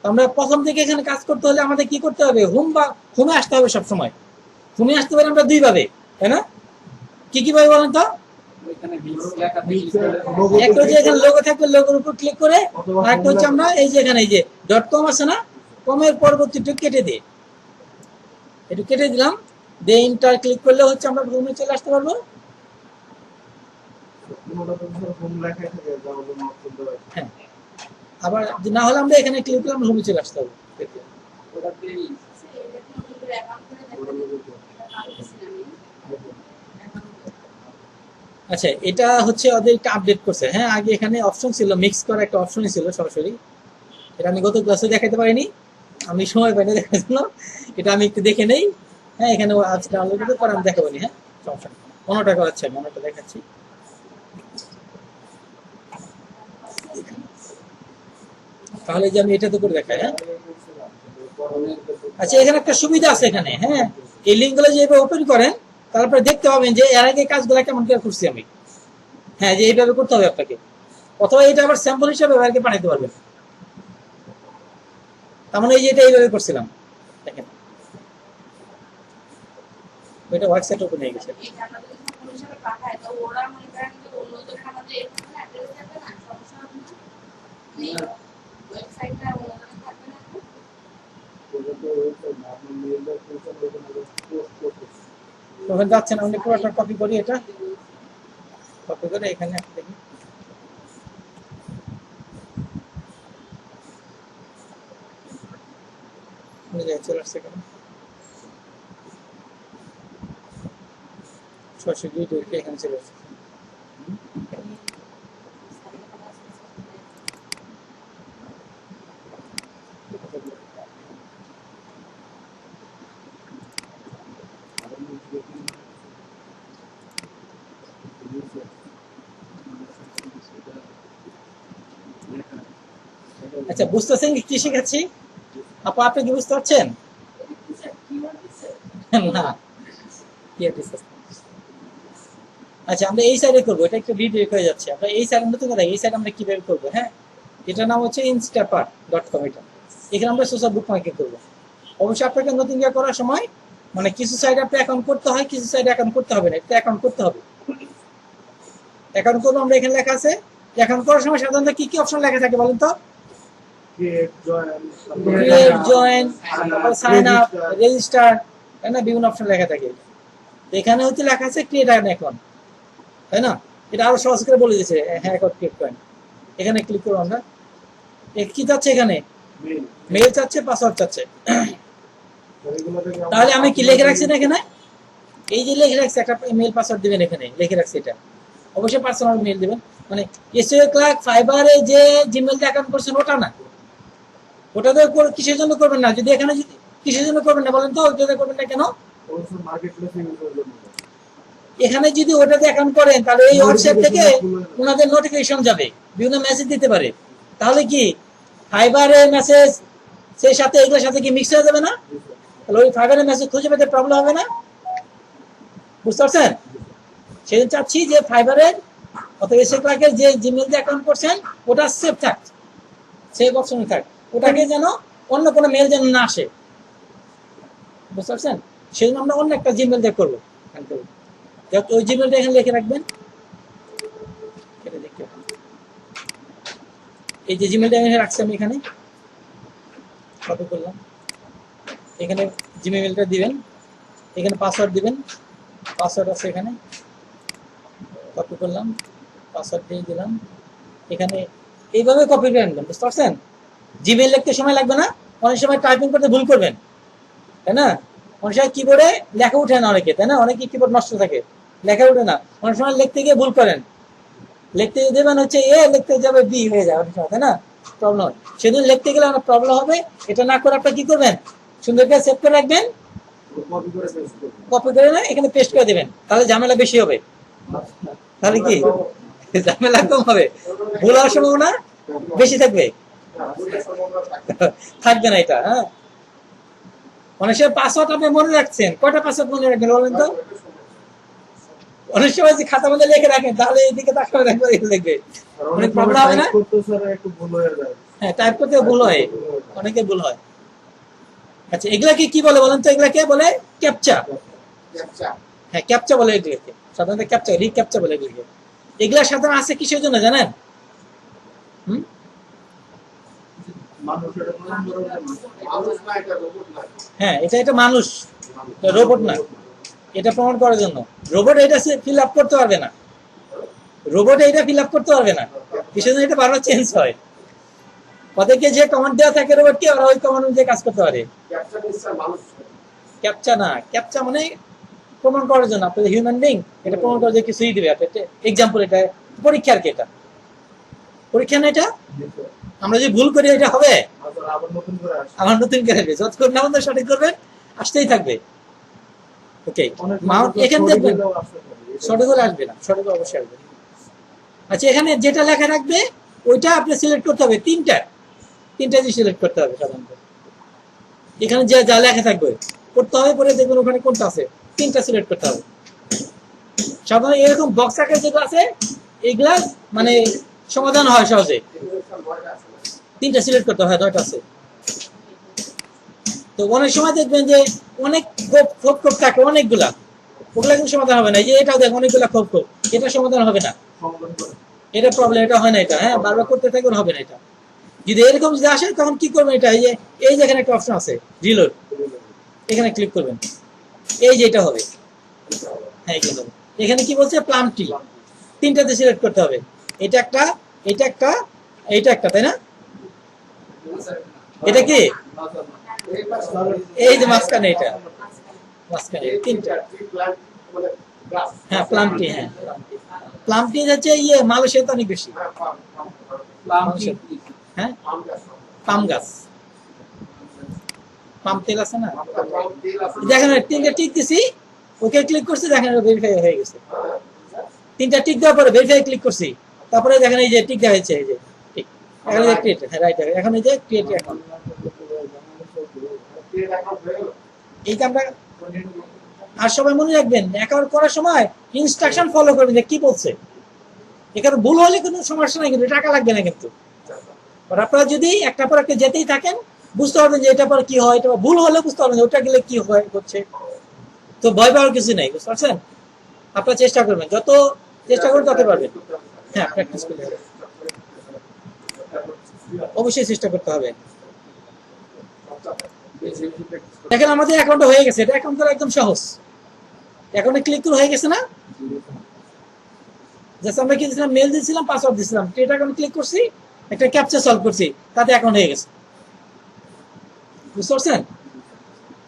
A: আমরা প্রথম থেকে এখানে কাজ করতে হলে আমাদের কি করতে হবে, হোমে আসতে হবে সব সময়। হোমে আসতে পারি আমরা দুই ভাবে, তাই না? কি ভাবে বলেন তো? একটা হচ্ছে এখানে লোগো থাকবে, লোগোর উপর ক্লিক করে, আর একটা হচ্ছে আমরা এই যে এখানে এই যে .com আছে না, কমের পরবর্তীটা কেটে দিয়ে একটু কেটে দিলাম, দিয়ে ইন্টার ক্লিক করলে হচ্ছে আমরা হোমে চলে আসতে পারবো। হ্যাঁ, আবার না হলে আমরা এখানে ক্লিক করলে আমরা হোমে চলে আসতে হবে। আচ্ছা, এটা হচ্ছে ওদের একটা আপডেট করছে। হ্যাঁ, আগে এখানে অপশন ছিল, মিক্স করা একটা অপশনই ছিল সরাসরি। এটা আমি গত ক্লাসে দেখাতে পারিনি, আমি সময় পাইনি দেখার জন্য। এটা আমি একটু দেখে নেই। হ্যাঁ, এখানে আজ ডাউনলোড করে পরে আমি দেখাবো নি। হ্যাঁ, সমস্যা নেই। অন্যটা করাচ্ছে, আমি অন্যটা দেখাচ্ছি। তাহলে যে আমি এটা তো করে দেখাই। হ্যাঁ, আচ্ছা, এখানে একটা সুবিধা আছে এখানে। হ্যাঁ, এই লিঙ্ক গুলো যেভাবে ওপেন করেন, তারপরে দেখতে পাবেন যে এর আগে কাজগুলো কেমন করে করছি আমি। হ্যাঁ, যে এইভাবে করতে হবে আপনাকে, অথবা এটা আবার স্যাম্পল হিসাবে আগে বানাইতে পারবেন। তার মানে এই যে এটা এইভাবে করছিলাম, দেখেন এটা ওয়েবসাইট ওপেন হয়ে গেছে। তখন যাচ্ছে না, আমি পুরোটা কপি করি, এটা কপি করে এখানে দেখি। চলে আসছে কেন, সরাসরি এখানে চলে আসছে। আচ্ছা, বুঝতেছেন কি শিখাচ্ছি? আপা, আপনি কি বুঝতে পারছেন? না, আচ্ছা, আমরা এই সাইডে করবো, এটা একটু রিডিরেক্ট হয়ে যাচ্ছে। আমরা এই সাইড নতুন কথা, এই সাইড আমরা কিভাবে করবো? হ্যাঁ, এটার নাম হচ্ছে instapper.com। এটা এখানে আমরা সোশ্যাল বুক মার্কেট করবো। অবশ্যই আপনাকে নতুন ইয়ে করার সময় মানে কিছু সাইড আপনি অ্যাকাউন্ট করতে হয়, কিছু সাইড অ্যাকাউন্ট করতে হবে না। এটা অ্যাকাউন্ট করতে হবে। অ্যাকাউন্ট করবো আমরা, এখানে লেখা আছে। অ্যাকাউন্ট করার সময় সাধারণত কি কি অপশন লেখা থাকে বলেন তো? Create, join, sign up, register, তাই না? বিভিন্ন অপশন লেখা থাকে। এখানে হচ্ছে লেখা আছে ক্রিয়েট অ্যান অ্যাকাউন্ট, তাই না? এটা আরো সহজ করে বলে দিয়েছে, হ্যাঁ অ্যাকাউন্ট ক্রিয়েট করেন। এখানে ক্লিক করবো আমরা। কি চাচ্ছে এখানে? মেল চাচ্ছে, পাসওয়ার্ড চাচ্ছে। তাহলে আমি কি লিখে রাখছি না এখানে? এই যে লিখে রাখছি একটা মেল পাসওয়ার্ড দিবেন, এখানে লিখে রাখছি। এটা অবশ্যই পার্সোনাল মেল দিবেন। মানে এসইও ক্লার্ক ফাইবারে যে জিমেইলটা অ্যাকাউন্ট করছেন ওটা না, ওটা তো কিসের জন্য করবেন না? যদি এখানে যদি কিসের জন্য করবেন না বলেন তো? ওইটাতে করবেন না কেন? এখানে যদি ওটাতে অ্যাকাউন্ট করেন, তাহলে এই হোয়াটসঅ্যাপ থেকে ওনাদের নোটিফিকেশন যাবে, বিভিন্ন মেসেজ দিতে পারে। তাহলে কি ফাইবারের মেসেজ সেই সাথে এগুলোর সাথে কি মিক্স হয়ে যাবে না? তাহলে ওই ফাইবারের মেসেজ খুঁজে পেতে প্রবলেম হবে না? বুঝতে পারছেন? সেদিন চাচ্ছি যে ফাইবারের অথবা এসএ ক্লার্কের যে জিমেইল দিয়ে অ্যাকাউন্ট করছেন ওটা সেভ থাক, সেভ অপশনে থাক। ওটাকে যেন অন্য কোনো মেল যেন না আসে। বুঝতে পারছেন? সেজন্য আমরা অন্য একটা জিমেইল দিয়ে করবো। ওই জিমেইলটা এখানে লিখে রাখবেন। এই যে জিমেইলটা এখানে রাখছি আমি, এখানে কপি করলাম। এখানে জিমেইলটা দিবেন, এখানে পাসওয়ার্ড দিবেন, পাসওয়ার্ড আছে এখানে, কপি করলাম, পাসওয়ার্ড দিয়ে দিলাম। এখানে এইভাবে কপি করে আনবেন। বুঝতে পারছেন? জিমেইল লিখতে সময় লাগবে না। অনেক সময় টাইপিং করতে ভুল করবেন, তাই না? অনেক সময় কিবোর্ডে লেখা উঠে না অনেকে, তাই না? অনেকে কিবোর্ড নষ্ট থাকে, লেখা উঠে না। অনেক সময় লিখতে গিয়ে ভুল করেন, লিখতে দেবেন হচ্ছে এ, লিখতে যাবে বি হয়ে যায় অনেক সময়, তাই না? প্রবলেম হয়। সেদিন লিখতে গেলে অনেক প্রবলেম হবে। এটা না করে আপনি কি করবেন? সুন্দর করে সেভ করে রাখবেন, কপি করে না এখানে পেস্ট করে দেবেন। তাহলে ঝামেলা বেশি হবে। তাহলে কি ঝামেলা কম হবে, ভুল হওয়ার সম্ভাবনা বেশি থাকবে, থাকবে না এটা। হ্যাঁ, অনেক সময় পাসওয়ার্ড আপনি মনে রাখছেন, কয়টা পাসওয়ার্ড মনে রাখবেন বলেন তো? অনেক সময় যে খাতা মধ্যে লিখে রাখেন, তাহলে এইদিকে তাকাবে দেখবে লিখবে, অনেক প্রবলেম হবে না? হ্যাঁ, টাইপ করতে ভুল হয়, অনেকে ভুল হয়। আচ্ছা, এগুলাকে কি বলে বলেন তো? এগুলাকে বলে ক্যাপচা। হ্যাঁ, ক্যাপচা বলে এগুলোকে, সাধারণত ক্যাপচা, রিক্যাপচা বলে এগুলোকে। এগুলা সাধারণত আছে কিসের জন্য জানেন? হ্যাঁ, এটা মানুষ, রোবট না। এটা প্রমাণ করার জন্য। রোবট এটা ফিল আপ করতে পারবে না, রোবট এটা ফিল আপ করতে পারবে না। কিসের জন্য? এটা বারবার চেঞ্জ হয়। ওদেরকে যে কমান্ড দেওয়া থাকে রোবটকে, ওরা ওই কমান্ড অনুযায়ী কাজ করতে পারে। ক্যাপচা না, ক্যাপচা মানে প্রমাণ করার জন্য আপনাদের হিউম্যান বিং এটা প্রমাণ করার যে কিছুই দিবে এক্সাম্পল এটা পরীক্ষার কি এটা পরীক্ষা না এটা আমরা যদি ভুল করি এটা হবে
C: আবার নতুন করে আসছে।
A: আমার নতুন করে আসবে যতক্ষণ না আমাদের সঠিক করবেন আসতেই থাকবে ওকে মাউন্ট এখানে দেখবেন সঠিক করে আসবে না সঠিক অবশ্যই আসবে আচ্ছা এখানে যেটা লেখা রাখবে ওইটা আপনি সিলেক্ট করতে হবে তিনটা দিয়ে সিলেক্ট করতে হবে সাধারণত এখানে যা যা লেখা থাকবে করতে হবে পরে দেখবেন ওখানে কোনটা আছে তিনটা সিলেক্ট করতে হবে সাধারণত এরকম বক্স আকারে যেগুলো আছে এগুলা মানে সমাধান হয় সহজে তিনটা সিলেক্ট করতে হয় 9টা আছে তো অনেক সময় দেখবেন যে অনেক খোপ থাকে অনেকগুলা ওগুলা কিন্তু সমাধান হবে না এই যে এটাও দেখ অনেকগুলা খোপ এটা সমাধান হবে না এটা প্রবলেম এটা হয় না এটা হ্যাঁ বারবার করতে থাকলে হবে না এটা যদি এরকম যদি আসে তখন কি করবেন এটা এই যে এখানে একটা অপশন আছে রিলোড এখানে ক্লিক করবেন এই যে এটা হবে হ্যাঁ এখানে কি বলছে প্লাম টি তিনটাতে সিলেক্ট করতে হবে এটা একটা এইটা একটা তাই না এটা কি এই যে মাঝখানে এটা মাঝখানে তিনটা হ্যাঁ প্লাম টি হ্যাঁ প্লাম টি হচ্ছে মালয়েশিয়াতে অনেক বেশি হ্যাঁ পাম গাছ পাম তেল আছে না দেখেন তিনটা টিক দিছি ওকে ক্লিক করছি দেখেন ভেরিফাই হয়ে গেছে তিনটা টিক দেওয়ার পরে ভেরিফাই ক্লিক করছি তারপরে দেখেন এই যে টিক দেওয়া হয়েছে এই যে টিক এখন এই যে ক্রিয়েট হ্যাঁ রাইট এখন এই যে ক্রিয়েট অ্যাকাউন্ট এইটা আমরা আর সবাই মনে রাখবেন অ্যাকাউন্ট করার সময় ইনস্ট্রাকশন ফলো করবেন যে কি বলছে এখানে ভুল হলে কোনো সমস্যা নাই কিন্তু টাকা লাগবে না কিন্তু আপনারা যদি একটা পর একটা যেতেই থাকেন বুঝতে পারবেন যে এটা পর কি হয় এটা ভুল হলে বুঝতে পারবেন ওটা গেলে কি হয় হচ্ছে তো ভয় পাওয়ার কিছু নেই বুঝতে পারছেন আপনারা চেষ্টা করবেন যত চেষ্টা করবেন তত পারবেন হ্যাঁ প্র্যাকটিস করতে হবে অবশ্যই চেষ্টা করতে হবে দেখেন আমাদের অ্যাকাউন্টটা হয়ে গেছে এটা অ্যাকাউন্ট করা একদম সহজ অ্যাকাউন্টে ক্লিক করে হয়ে গেছে না জাস্ট আমরা কি দিয়েছিলাম মেল দিয়েছিলাম পাসওয়ার্ড দিয়েছিলাম এটা অ্যাকাউন্ট ক্লিক করছি একটা ক্যাপচা সলভ করছি তাতে অ্যাকাউন্ট হয়ে গেছে বুঝতে পারছেন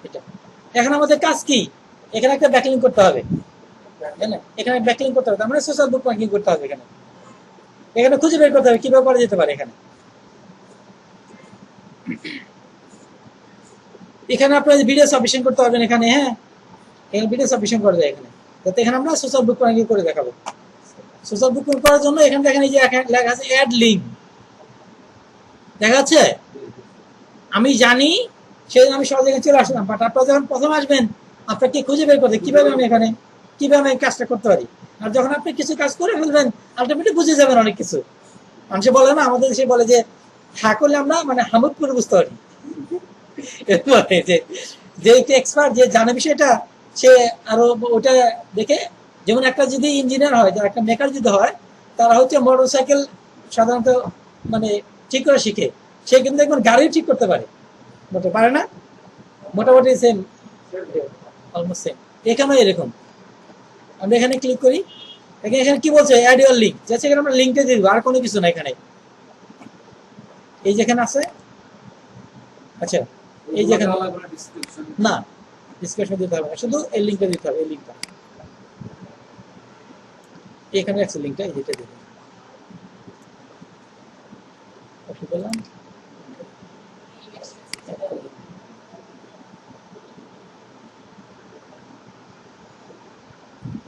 A: এটা এখন আমাদের কাজ কি এখানে একটা ব্যাকলিং করতে হবে তাই না এখানে ব্যাকলিং করতে হবে আমরা সোশ্যাল বুক মার্কিং করতে হবে এখানে খুঁজে বের করতে হবে কিভাবে করা যেতে পারে এখানে আপনার ভিডিও সাবমিশন করতে পারবেন এখানে হ্যাঁ এখানে ভিডিও সাবমিশন করা যায় এখানে যাতে এখানে আমরা সোশ্যাল বুক মার্কিং করে দেখাবো সোশ্যাল বুক করার জন্য এখানে দেখেন এই যে লেখা আছে অ্যাড লিঙ্ক দেখা যাচ্ছে আমি জানি সেই আমি সহজে এখানে চলে আসলাম বাট আপনারা যখন প্রথম আসবেন আপনাকে খুঁজে বের করতে কিভাবে আমি কাজটা করতে পারি আর যখন আপনি কিছু কাজ করে ফেলবেন আলটিমেটলি বুঝে যাবেন অনেক কিছু মানুষে বলে না আমাদের দেশে বলে যে হ্যাঁ করলে আমরা মানে হামুদ করে বুঝতে পারি যে একটু এক্সপার্ট যে জানে বিষয়টা সে আরো ওটা দেখে যেমন একটা যদি ইঞ্জিনিয়ার হয় একটা মেকার যদি হয় তারা হচ্ছে মোটরসাইকেল সাধারণত মানে ঠিক করে শিখে সে কিন্তু একবার গাড়ি ঠিক করতে পারে পারে না মোটামুটি সেম অলমোস্ট সেম এখানেও এরকম আমরা এখানে ক্লিক করি এখানে কি বলছে অ্যাড ইউর লিঙ্ক যাচ্ছে এখানে আমরা লিঙ্কটা দিয়ে দিব আর কোনো কিছু না এখানে এই যেখানে আছে আচ্ছা এই যেখানে না ডিসক্রিপশন দিতে হবে না শুধু এই লিঙ্কটা দিতে হবে এই লিঙ্কটা এখানে আছে লিঙ্কটা এই যেটা দিতে কপি করলাম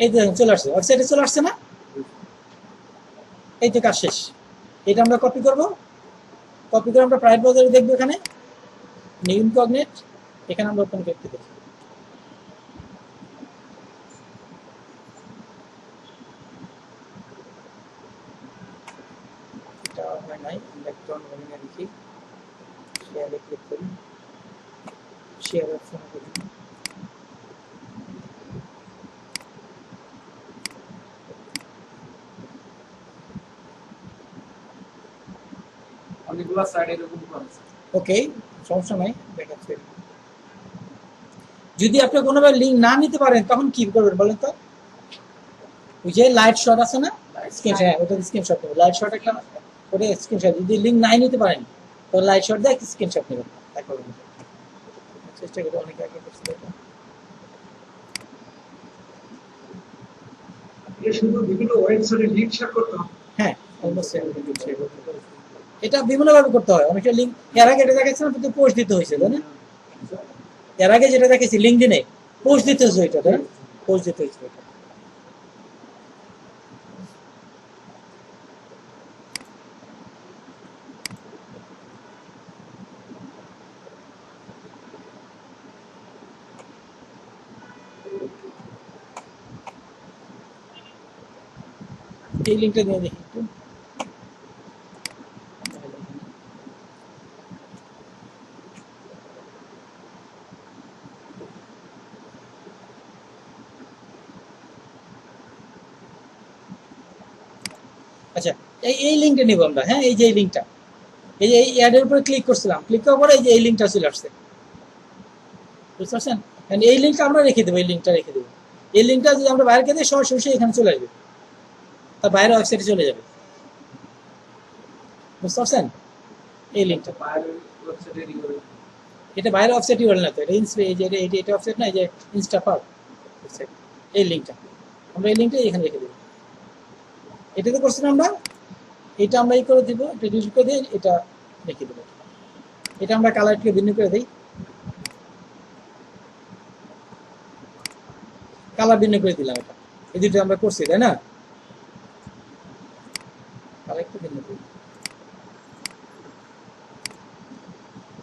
A: এই তো চলে আসছে ওয়েবসাইটে চলে আসছে না এই তো কাজ শেষ এটা আমরা কপি করব কপি করে আমরা প্রাইভেট ব্রাউজারে দেখবো এখানে নিউ ইনকগনেট এখানে আমরা ওপেন করতে দেব এটা আপনার নাই ইলেকট্রন ওখানে দেখি শেয়ারে ক্লিক করি শেয়ার অপশন করি
B: অনেকগুলো সাইড এরকম আছে
A: ওকে সমস্যা নাই দেখাচ্ছি যদি আপনি কোনোভাবে লিংক না নিতে পারেন তখন কি করবেন বলেন তো ওই যে লাইট শট আছে না স্ক্রিনশট ওটা স্ক্রিনশট নেবেন লাইট শট একটা ওটা স্ক্রিনশট যদি লিংক নাই নিতে পারেন তো লাইট শট দিয়ে স্ক্রিনশট নেবেন তারপর চেষ্টা করে অনেক আগে করতে
D: শুধু বিভিন্ন ওয়েবসাইটে লিংক শেয়ার করতে হবে।
A: হ্যাঁ অলমোস্ট এটা বিভিন্ন ভাবে করতে হয়। অনেকটা লিঙ্ক এর আগে এটা দেখাচ্ছিলাম কিন্তু পোস্ট দিতে হয়েছে তাই না? এর আগে যেটা দেখেছি লিঙ্কডিনে পোস্ট দিতে হয়েছে এটা তাই না? পোস্ট দিতে হয়েছে এটা। এই লিঙ্কটা দিয়ে দেখি একটু। আচ্ছা এই লিঙ্কটা নিব আমরা। হ্যাঁ এই যে এই লিঙ্কটা, এই যে এই অ্যাডের উপরে ক্লিক করছিলাম, ক্লিক করার পরে এই যে এই লিঙ্কটা চলে আসছে, বুঝতে পারছেন? এই লিঙ্কটা আমরা রেখে দেবো, এই লিঙ্কটা রেখে দেবো। এই লিঙ্কটা যদি আমরা বাইরে দিই সরাসরি এখানে চলে আসবে, তার বাইরে ওয়েবসাইটে চলে যাবে, বুঝতে পারছেন? এই লিঙ্কটা
B: বাইরের ওয়েবসাইটে রেডি করে
A: এটা বাইরে ওয়েবসাইট ইউআরএল না তো, এটা এই যে এটা ওয়েবসাইট না, এই যে ইনস্টাপার ওয়েবসাইট, এই লিঙ্কটা আমরা এই লিঙ্কটা এখানে রেখে দেব। এটাতে করছিলাম আমরা, এটা আমরা করে দিব, এটা ডিলিট করে দিয়ে এটা রেখে দেবো। এটা আমরা কালারটিকে ভিন্ন করে দিই, কালার ভিন্ন করে দিলাম। এটা এই দুটো আমরা করছি তাই না? কালার একটু ভিন্ন করে,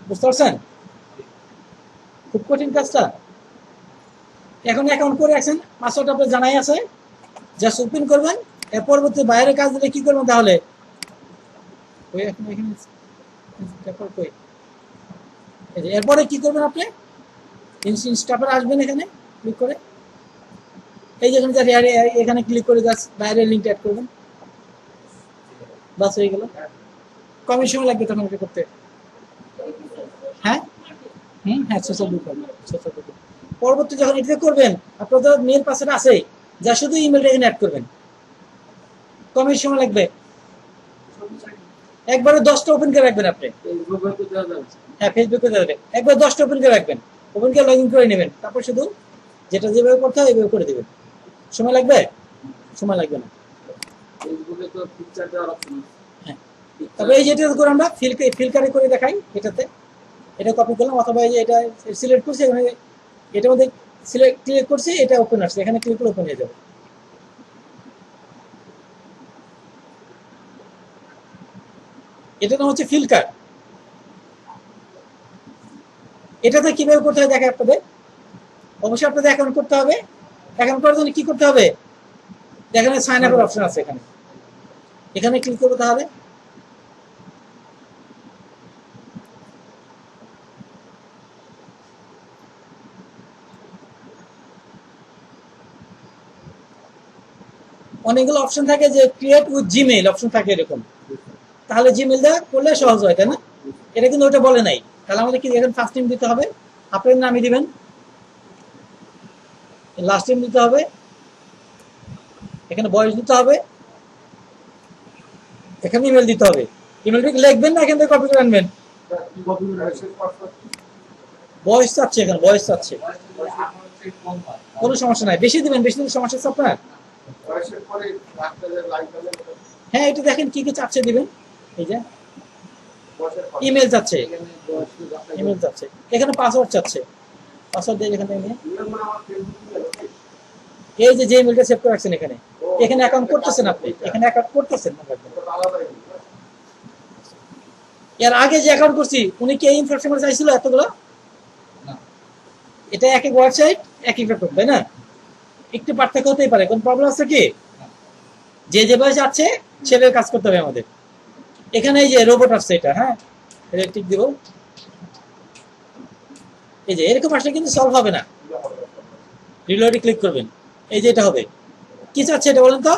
A: বুঝতে পারছেন? খুব কঠিন কাজটা। এখন অ্যাকাউন্ট করে আছেন, পাসওয়ার্ড আপনার জানাই আছে, জাস্ট ওপেন করবেন। এর পরবর্তী বাইরের কাজ দিলে কি করবেন তাহলে? ওই এখন এখানে এরপরে কি করবেন আপনি? ইনস্টাপারে আসবেন, এখানে ক্লিক করে এই যে এখানে ক্লিক করে জাস্ট বাইরের লিঙ্কটা অ্যাড করবেন, বাস হয়ে গেল। কমের সময় লাগবে তখন এটা করতে? হ্যাঁ হ্যাঁ সোশ্যাল গ্রুপ হবে, সোশ্যাল গ্রুপ। পরবর্তী যখন এটা করবেন আপনাদের মেল পাসওয়ার্ড আছে, যা শুধু ইমেলটা এখানে অ্যাড করবেন। কমের সময় লাগবে? একবারে 10টা ওপেন করে রাখবেন আপনি।
B: ফেসবুকে তো দেওয়া যাবে।
A: হ্যাঁ ফেসবুকে যাবে, একবার 10টা ওপেন করে রাখবেন, ওপেন করে লগ ইন করে নেবেন, তারপর শুধু যেটা যেভাবে করতে হয় এইভাবে করে দেবেন। সময় লাগবে? সময় লাগবে না।
B: ফেসবুকে তো পিকচার দেওয়ার অপশন আছে।
A: হ্যাঁ তবে এই যেটা করে আমরা ফিল্টারে করে দেখাই, এটাতে এটা কপি করলাম, অথবা এই যে এটা সিলেক্ট করছি, এখানে এটার মধ্যে সিলেক্ট ক্লিক করছি, এটা ওপেন আসছে, এখানে ক্লিক করে ওপেন হয়ে যাবে। এটা নাম হচ্ছে ফিল্টার। এটাতে কিভাবে করতে হয় দেখে আপনাদের, অবশ্যই আপনাদের অ্যাকাউন্ট করতে হবে। অ্যাকাউন্ট করার জন্য কি করতে হবে? এখানে সাইন আপের অপশন আছে, এখানে এখানে ক্লিক করতে তাহলে অনেকগুলো অপশন থাকে, যে ক্রিয়েট উইথ জিমেইল অপশন থাকে এরকম, তাহলে জিমেইল দেওয়া করলে সহজ হয় তাই না? এটা কিন্তু ওটা বলে নাই। তাহলে আমাদের কি এখানে ফার্স্ট নেম দিতে হবে, আপনার নামই দিবেন, লাস্ট নেম দিতে হবে, এখানে বয়স দিতে হবে, এখানে ইমেল দিতে হবে। ইমেলটা লিখবেন না এখান থেকে কপি করে আনবেন। বয়স চাচ্ছে, এখানে বয়স চাচ্ছে, কোনো সমস্যা নাই, বেশি দিবেন, বেশি দিলে সমস্যা আছে আপনার। হ্যাঁ এটা দেখেন কি কি চাচ্ছে দিবেন, এই যে ইমেল চাচ্ছে, ইমেল চাচ্ছে, এখানে পাসওয়ার্ড চাচ্ছে, পাসওয়ার্ড দিয়ে এখানে নিয়ে এই যে ইমেলটা সেভ করে রাখছেন এখানে, এখানে অ্যাকাউন্ট করতেছেন আপনি, এখানে অ্যাকাউন্ট করতেছেন। এর আগে যে অ্যাকাউন্ট করছি উনি কি এই ইনফরমেশন চাইছিল এতগুলো? এটা এক এক ওয়েবসাইট এক এক রকম তাই না? একটু পার্থক্য হতেই পারে, কোন প্রবলেম আছে কি? যে যেভাবে যাচ্ছে সেভাবে কাজ করতে হবে আমাদের। এখানে এই যে রোবট আসছে, এটা হ্যাঁ এটা টিক দিব, এই যে এরকম আসলে কিন্তু সলভ হবে না। রিলোডে ক্লিক করবেন, এই যে এটা হবে। কি চাচ্ছে এটা বলেন তো?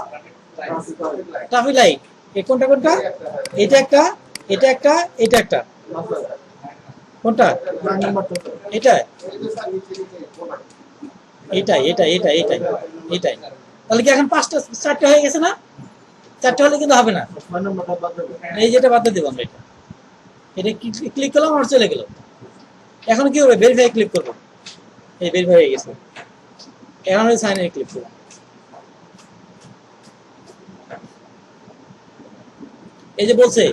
A: Traffic light. এই কোনটা কোনটা? এটা একটা, এটা একটা, এটা একটা, কোনটা? এটা, এটাই এটাই এটাই এটাই এটাই। তাহলে কি এখন 5টা 4টে হয়ে গেছে না? 4টে হলে কিন্তু হবে না, এই যেটা বাদ দিয়ে দেবো আমরা। এটা ক্লিক করলাম, আমার চলে গেল। এখন কি হবে? ভেরিফাই ক্লিক করবো, এই ভেরিফাই হয়ে গেছে। এখন সাইনে ক্লিক করবো, এই যে বলছে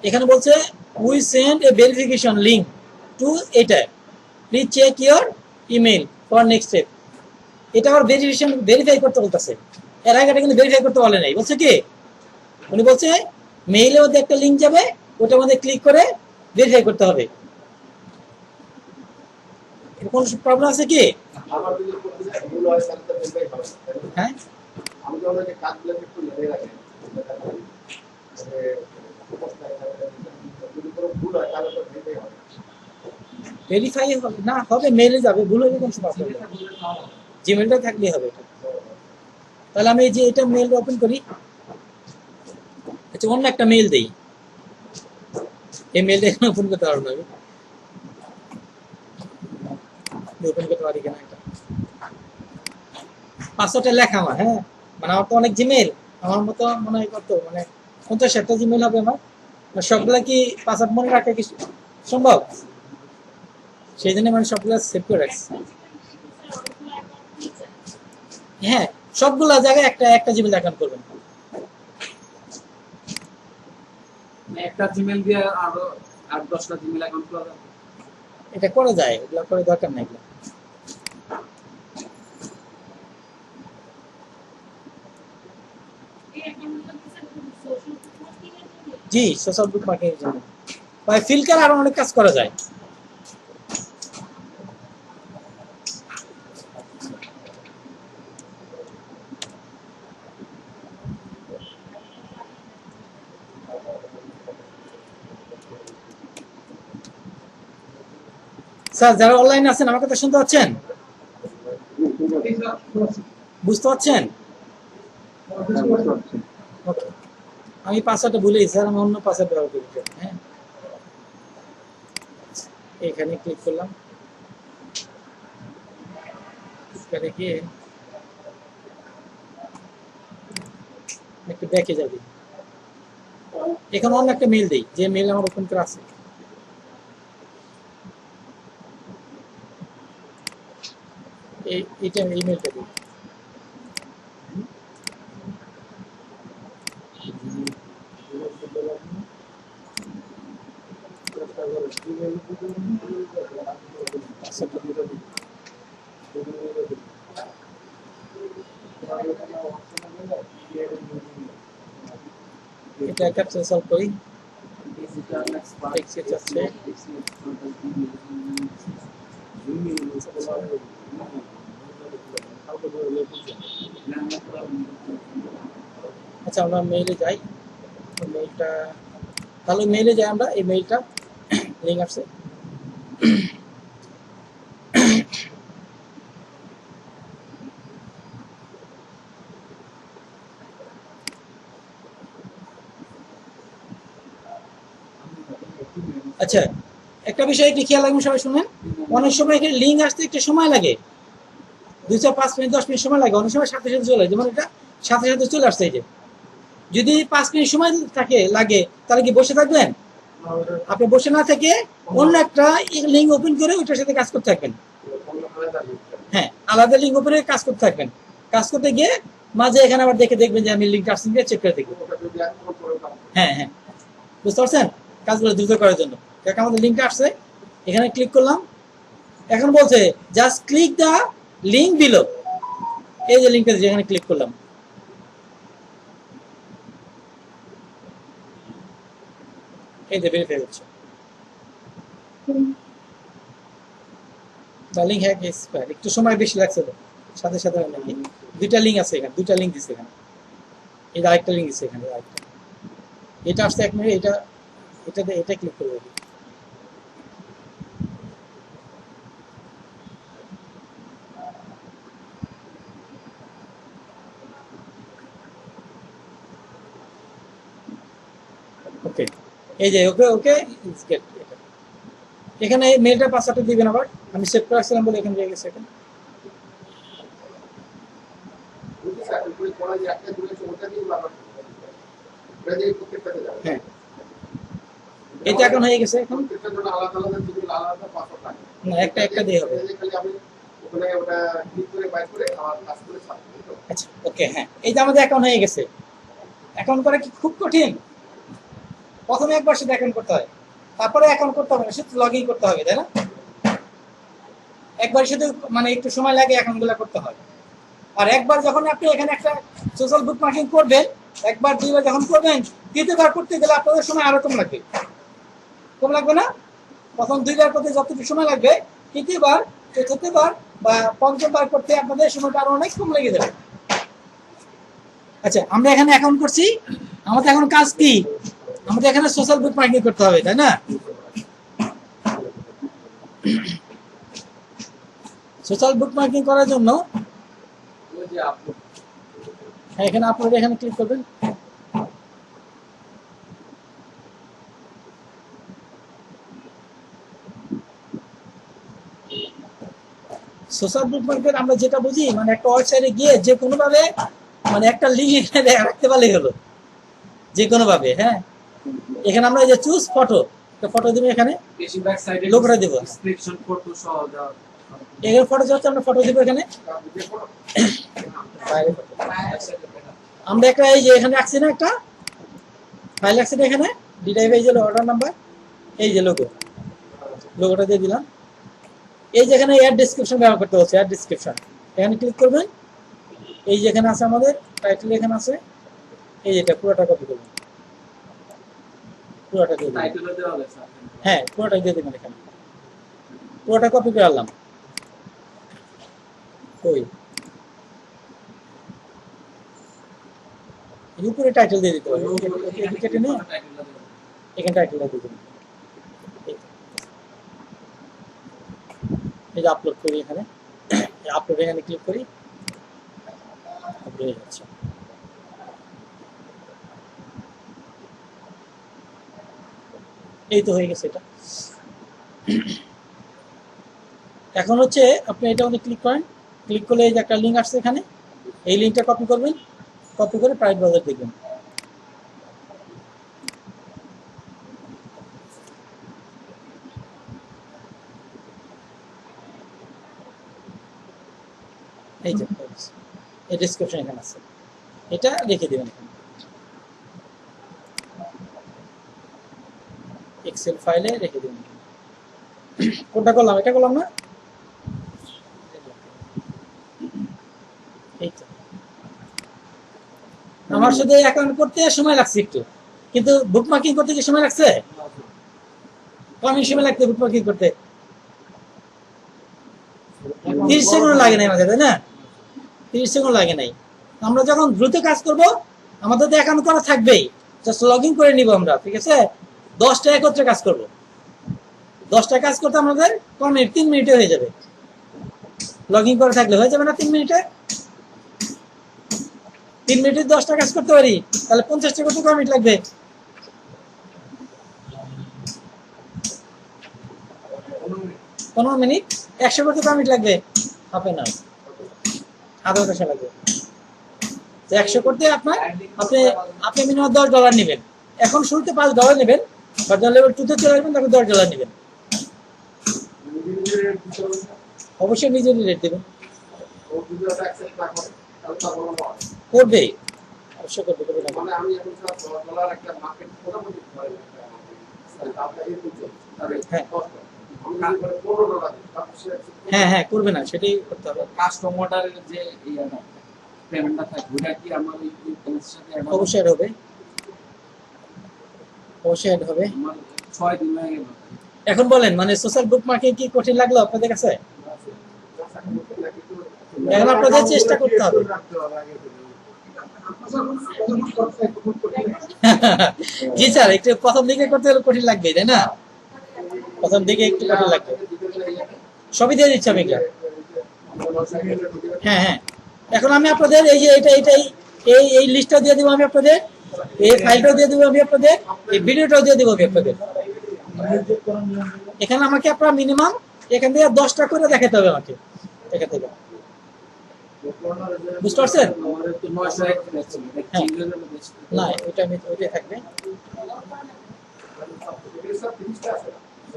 A: এখানে বলছে we send a verification link to এটা, please check your email for next step. এটা আবার ভেরিফাই করতে বলতেছে, এর আগে এটা কিন্তু ভেরিফাই করতে বলে নাই। বলছে কি, উনি বলছে মেইলের মধ্যে একটা লিংক যাবে, ওটার মধ্যে ক্লিক করে ভেরিফাই করতে হবে। কোন প্রবলেম আছে কি?
C: আমার যদি করতে চাই, ভুল হয় তাহলে তো ভেরিফাই হবে না, তাই না?
A: হ্যাঁ,
C: আমি যখন ওই যে কাজগুলো একটু লিখে রাখি, মানে অবস্থায় যদি কোনো ভুল হয় তাহলে তো ভেরিফাই হবে না।
A: ভেরিফাই হবে না, হবে মেইলে যাবে, ভুল হলে কোন সমস্যা হবে? জিমেলটা থাকলেই হবে। তাহলে আমি এই যে এটা মেইল ওপেন করি, আচ্ছা অন্য একটা মেইল দেই, এই মেইলটা এখানে ওপেন করতে পারবো না, আমি ওপেন করতে পারি কিনা এটা। পাসওয়ার্ডটা লেখা আমার, হ্যাঁ মানে আমার তো অনেক জিমেল, আমার মতো মনে হয় কত মানে 50-60টা জিমেল হবে আমার, সবগুলা কি পাসওয়ার্ড মনে রাখা কি সম্ভব? সেই জন্য মানে সবগুলা সেভ করে রাখছি। হ্যাঁ, সবগুলা জায়গায় একটা একটা জিমেল অ্যাকাউন্ট করবেন।
B: মানে একটা জিমেল দিয়ে আরো 8-10টা জিমেল অ্যাকাউন্ট করা যাবে।
A: এটা করা যায়, এগুলো করে দরকার নাই এগুলো। জি, সোশ্যাল গ্রুপ মার্কেটিং এর জন্য ভাই ফিল্টার আরো অনেক কাজ করা যায়। স্যার যারা অনলাইনে আছেন আমার কথা শুনতে পাচ্ছেন, বুঝতে পারছেন? ওকে, আমি পাসওয়ার্ডটা ভুলে গেছি স্যার, আমি অন্য পাসওয়ার্ড ব্যবহার করি। হ্যাঁ, এখানে ক্লিক করলাম, এখানে গিয়ে একটু ব্যাকে যাবে, এখানে অন্য একটা মেল দেই, যে মেল আমার ওপেন করা আছে। এইটা ইমেলটা দিই, এটা ক্যাপচার সলভ করি।
B: ডিজিটাল এক্সপার্ট
A: Exit আছে। আচ্ছা আমরা মেইলে যাই, মেইলটা তাহলে মেইলে যাই আমরা, এই মেইলটা লিঙ্ক আসছে। আচ্ছা একটা বিষয় একটু খেয়াল রাখবেন সবাই, শুনেন, অনেক সময় এখানে লিঙ্ক আসতে একটু সময় লাগে, 2-5 মিনিট 10 মিনিট সময় লাগে, অনেক সময় সাথে সাথে চলে, যেমন এটা সাথে সাথে চলে আসছে। এই যে যদি 5 মিনিট সময় থাকে লাগে, তাহলে কি বসে থাকবেন? আপনি বসে না থেকে অন্য একটা লিঙ্ক ওপেন করে ওইটার সাথে কাজ করতে থাকবেন। হ্যাঁ, আলাদা লিঙ্ক ওপেন কাজ করতে থাকবেন, কাজ করতে গিয়ে মাঝে এখানে আবার দেখবেন যে আমি লিঙ্কটা আসছে চেক করে দেখবো। হ্যাঁ হ্যাঁ, বুঝতে পারছেন? কাজগুলো দ্রুত করার জন্য দেখ আমাদের লিঙ্কটা আসছে, এখানে ক্লিক করলাম, এখন বলছে জাস্ট ক্লিক দা লিঙ্ক বিলো, এই যে লিঙ্কটা যেখানে ক্লিক করলাম, এই যে ভেরিফাই হচ্ছে। লিঙ্ক হ্যাক এক্সপায়ার, একটু সময় বেশি লাগছে তো, সাথে সাথে নাকি দুইটা লিঙ্ক আছে এখানে, দুইটা লিঙ্ক দিচ্ছে এখানে, এই আরেকটা লিঙ্ক দিচ্ছে এখানে, আরেকটা এটা আসছে 1 মিনিট, এটা ক্লিক করে দেবো। ওকে, এই যে ওকে ওকে গেট, এখানে মেলটা পাসওয়ার্ডটা দিবেন আবার, আমি সেভ করে রাখছিলাম বলে এখানে দিয়ে গেছে। এখন হ্যাঁ, এটা এখন হয়ে গেছে, এখন না একটা একটা দিয়ে হবে। আচ্ছা ওকে, হ্যাঁ এই যে আমাদের অ্যাকাউন্ট হয়ে গেছে। অ্যাকাউন্ট করা কি খুব কঠিন? প্রথমে একবার শুধু অ্যাকাউন্ট করতে হয়, তারপরে অ্যাকাউন্ট করতে হবে না, শুধু লগ ইন করতে হবে, তাই না? একবার শুধু মানে একটু সময় লাগে অ্যাকাউন্ট গুলা করতে হয়। আর একবার যখন আপনি এখানে একটা সোশ্যাল বুকমার্কিং করবেন, একবার দুইবার যখন করবেন, তৃতীয়বার করতে গেলে আপনাদের সময় আরো কম লাগবে। কম লাগবে না? প্রথম দুইবার করতে যতটুকু সময় লাগবে, তৃতীয়বার, চতুর্থবার বা পঞ্চমবার করতে আপনাদের সময়টা আরো অনেক কম লেগে যাবে। আচ্ছা, আমরা এখানে অ্যাকাউন্ট করছি, আমাদের এখন কাজ কি? আমাদের এখানে সোশ্যাল বুকমার্কিং করতে হবে, তাই না? সোশ্যাল বুকমার্কিং করার জন্য
B: ওই যে আপলোড
A: হ্যাঁ, এখানে আপনারা এখানে ক্লিক করবেন। সোশ্যাল বুকমার্কের আমরা যেটা বুঝি মানে একটা ওয়েবসাইটে গিয়ে যে কোনো ভাবে মানে একটা লিঙ্ক এখানে রাখতে পারলেই হলো, যে কোনো ভাবে। হ্যাঁ, এখানে আমরা এই যে চুজ ফটো, একটা ফটো দিব, এখানে
B: বেশিরভাগ সাইডে
A: লোগোটা দিব,
B: ডেসক্রিপশন ফটো সহ দেওয়া।
A: এখানে ফটো যাচ্ছে, আমরা ফটো দিব এখানে। আমরা একটা এই যে এখানে রাখছি না, একটা ফাইল রাখছি না এখানে, ডিরাইভ এই যে অর্ডার নাম্বার, এই যে লোগোটা দিয়ে দিলাম। এই যেখানে অ্যাড ডেসক্রিপশন ব্যবহার করতে হচ্ছে, অ্যাড ডেসক্রিপশন এখানে ক্লিক করবেন। এই যেখানে আছে আমাদের টাইটেল, এখানে আছে, এই যেটা পুরোটা কপি করবেন, পুরোটা দিয়ে দিবেন।
B: টাইটেলও দেওয়া হবে স্যার।
A: হ্যাঁ, পুরোটা দিয়ে দিবেন এখানে, পুরোটা কপি করে আনলাম। ওই উপরে টাইটেল দিয়ে দিতে হবে, কেটে নিয়ে এখানে টাইটেলটা দিয়ে দিবেন। এই যে আপলোড করি, এখানে আপলোড, এখানে ক্লিক করি, আপলোড হয়ে যাচ্ছে। এই তো হয়ে গেছে এটা। এখন হচ্ছে আপনি এটা মধ্যে ক্লিক করেন, ক্লিক করলে এই যে একটা লিঙ্ক আসছে এখানে, এই লিঙ্কটা কপি করবেন, কপি করে প্রাইভেট ব্রাউজার দেখবেন। এই যে এই ডেসক্রিপশন এখানে আছে, এটা রেখে দেবেন এখানে এক্সেল ফাইলে রেখে দেবেন। কোনটা করলাম? এটা করলাম না? এই তো আমার সাথে অ্যাকাউন্ট করতে সময় লাগছে একটু, কিন্তু বুকমার্কিং করতে কি সময় লাগছে? কমই সময় লাগছে বুকমার্কিং করতে, 30 সেকেন্ড লাগে নাই আমাদের, তাই না? 30 সেকেন্ড লাগে নাই। আমরা যখন দ্রুত কাজ করব, আমাদের তো অ্যাকাউন্ট করা থাকবেই, জাস্ট লগ ইন করে নিব আমরা, ঠিক আছে? 10টা একত্রে কাজ করব, 10টা কাজ করতে আমাদের কমে 3 মিনিটে হয়ে যাবে। লগ ইন করে থাকলে হয়ে যাবে না 3 মিনিটে? 3 মিনিটে 10টা কাজ করতে পারি, তাহলে 50টা করতে কয় মিনিট লাগবে? 15 মিনিট। 100 করতে কয় মিনিট লাগবে? হাফ এন আওয়ার, আধা ঘন্টা লাগবে। 100 করতে আপনার আপনি মিনিমাম $10 নেবেন। এখন শুরুতে $5 নেবেন, বা যখন লেভেল 2 তে চলে আসবেন তখন $10 নেবেন। অবশ্যই নিজেরই রেট দেবেন, করবে, অবশ্যই করবে, করবে না।
C: মানে আমি এখন $10 একটা মার্কেট মোটামুটি
A: হ্যাঁ
C: $15
A: হ্যাঁ হ্যাঁ, করবে না, সেটাই করতে হবে।
B: কাস্টমারের যে ইয়াটা পেমেন্টটা থাকে ওটা কি আমার ওই ব্যালেন্সের সাথে add হবে?
A: অবশ্যই অ্যাড হবে, অবশ্যই অ্যাড হবে।
B: আমার 6 দিন হয়ে গেল।
A: এখন বলেন, মানে সোশ্যাল বুকমার্কিং কি কঠিন লাগলো আপনাদের কাছে? এখন আপনাদের চেষ্টা করতে হবে। জি স্যার, একটু প্রথম দিকে করতে হলে কঠিন লাগবে, তাই না? প্রথম দিকে একটু কঠিন লাগবে। সবই দিয়ে দিচ্ছি আমি এগুলা। হ্যাঁ হ্যাঁ, এখন আমি আপনাদের এই যে এই লিস্টটা দিয়ে দিব আমি আপনাদের, এই ফাইলটাও দিয়ে দিব আমি আপনাদের, এই ভিডিওটাও দিয়ে দিব আমি আপনাদের। এখানে আমাকে আপনার মিনিমাম এখান থেকে 10টা করে দেখাতে হবে আমাকে এখান থেকে, বুঝতে পারছেন?
B: আমাদের তো 901 ছিল এটা
A: হ্যাঁ।
B: চেঞ্জ হয়ে গেল বেশি।
A: না, ওইটাই থাকবে।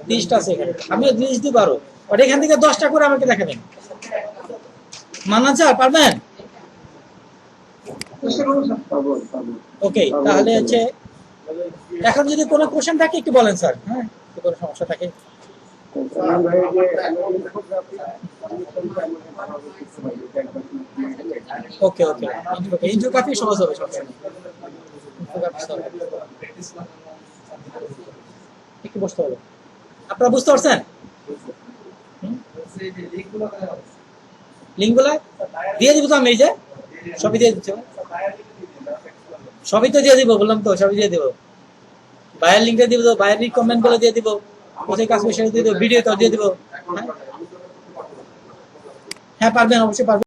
A: 30টা আছে এখানে, আমি লিস্ট দিতে পারো, বাট এখান থেকে 10টা করে আমাকে দেখাবেন। মানা স্যার, পারবেন?
D: চেষ্টা করুন স্যার।
A: ওকে, তাহলে হচ্ছে এখন যদি কোনো কোশ্চেন থাকে একটু বলেন স্যার, হ্যাঁ যদি কোনো সমস্যা থাকে। ওকে ওকে ইনজিওগ্রাফি সহজ হবে, সমস্যা নেই। ইনজিওগ্রাফি সহজ হবে। একটু বসতে হবে। আপনারা বুঝতে পারছেন? লিঙ্কগুলো দিয়ে দিব তো আমি, এই যে সবই দিয়ে দিচ্ছি, সবই তো দিয়ে দিব, বললাম তো সবই দিয়ে দিব। বায়ার লিঙ্কটা দিয়ে দিব, বায়ার কমেন্ট গুলো দিয়ে দিব, কোথায় কাজ করে সেটা দিয়ে দিব, ভিডিও তো দিয়ে দিব। হ্যাঁ পারবেন, অবশ্যই পারবেন।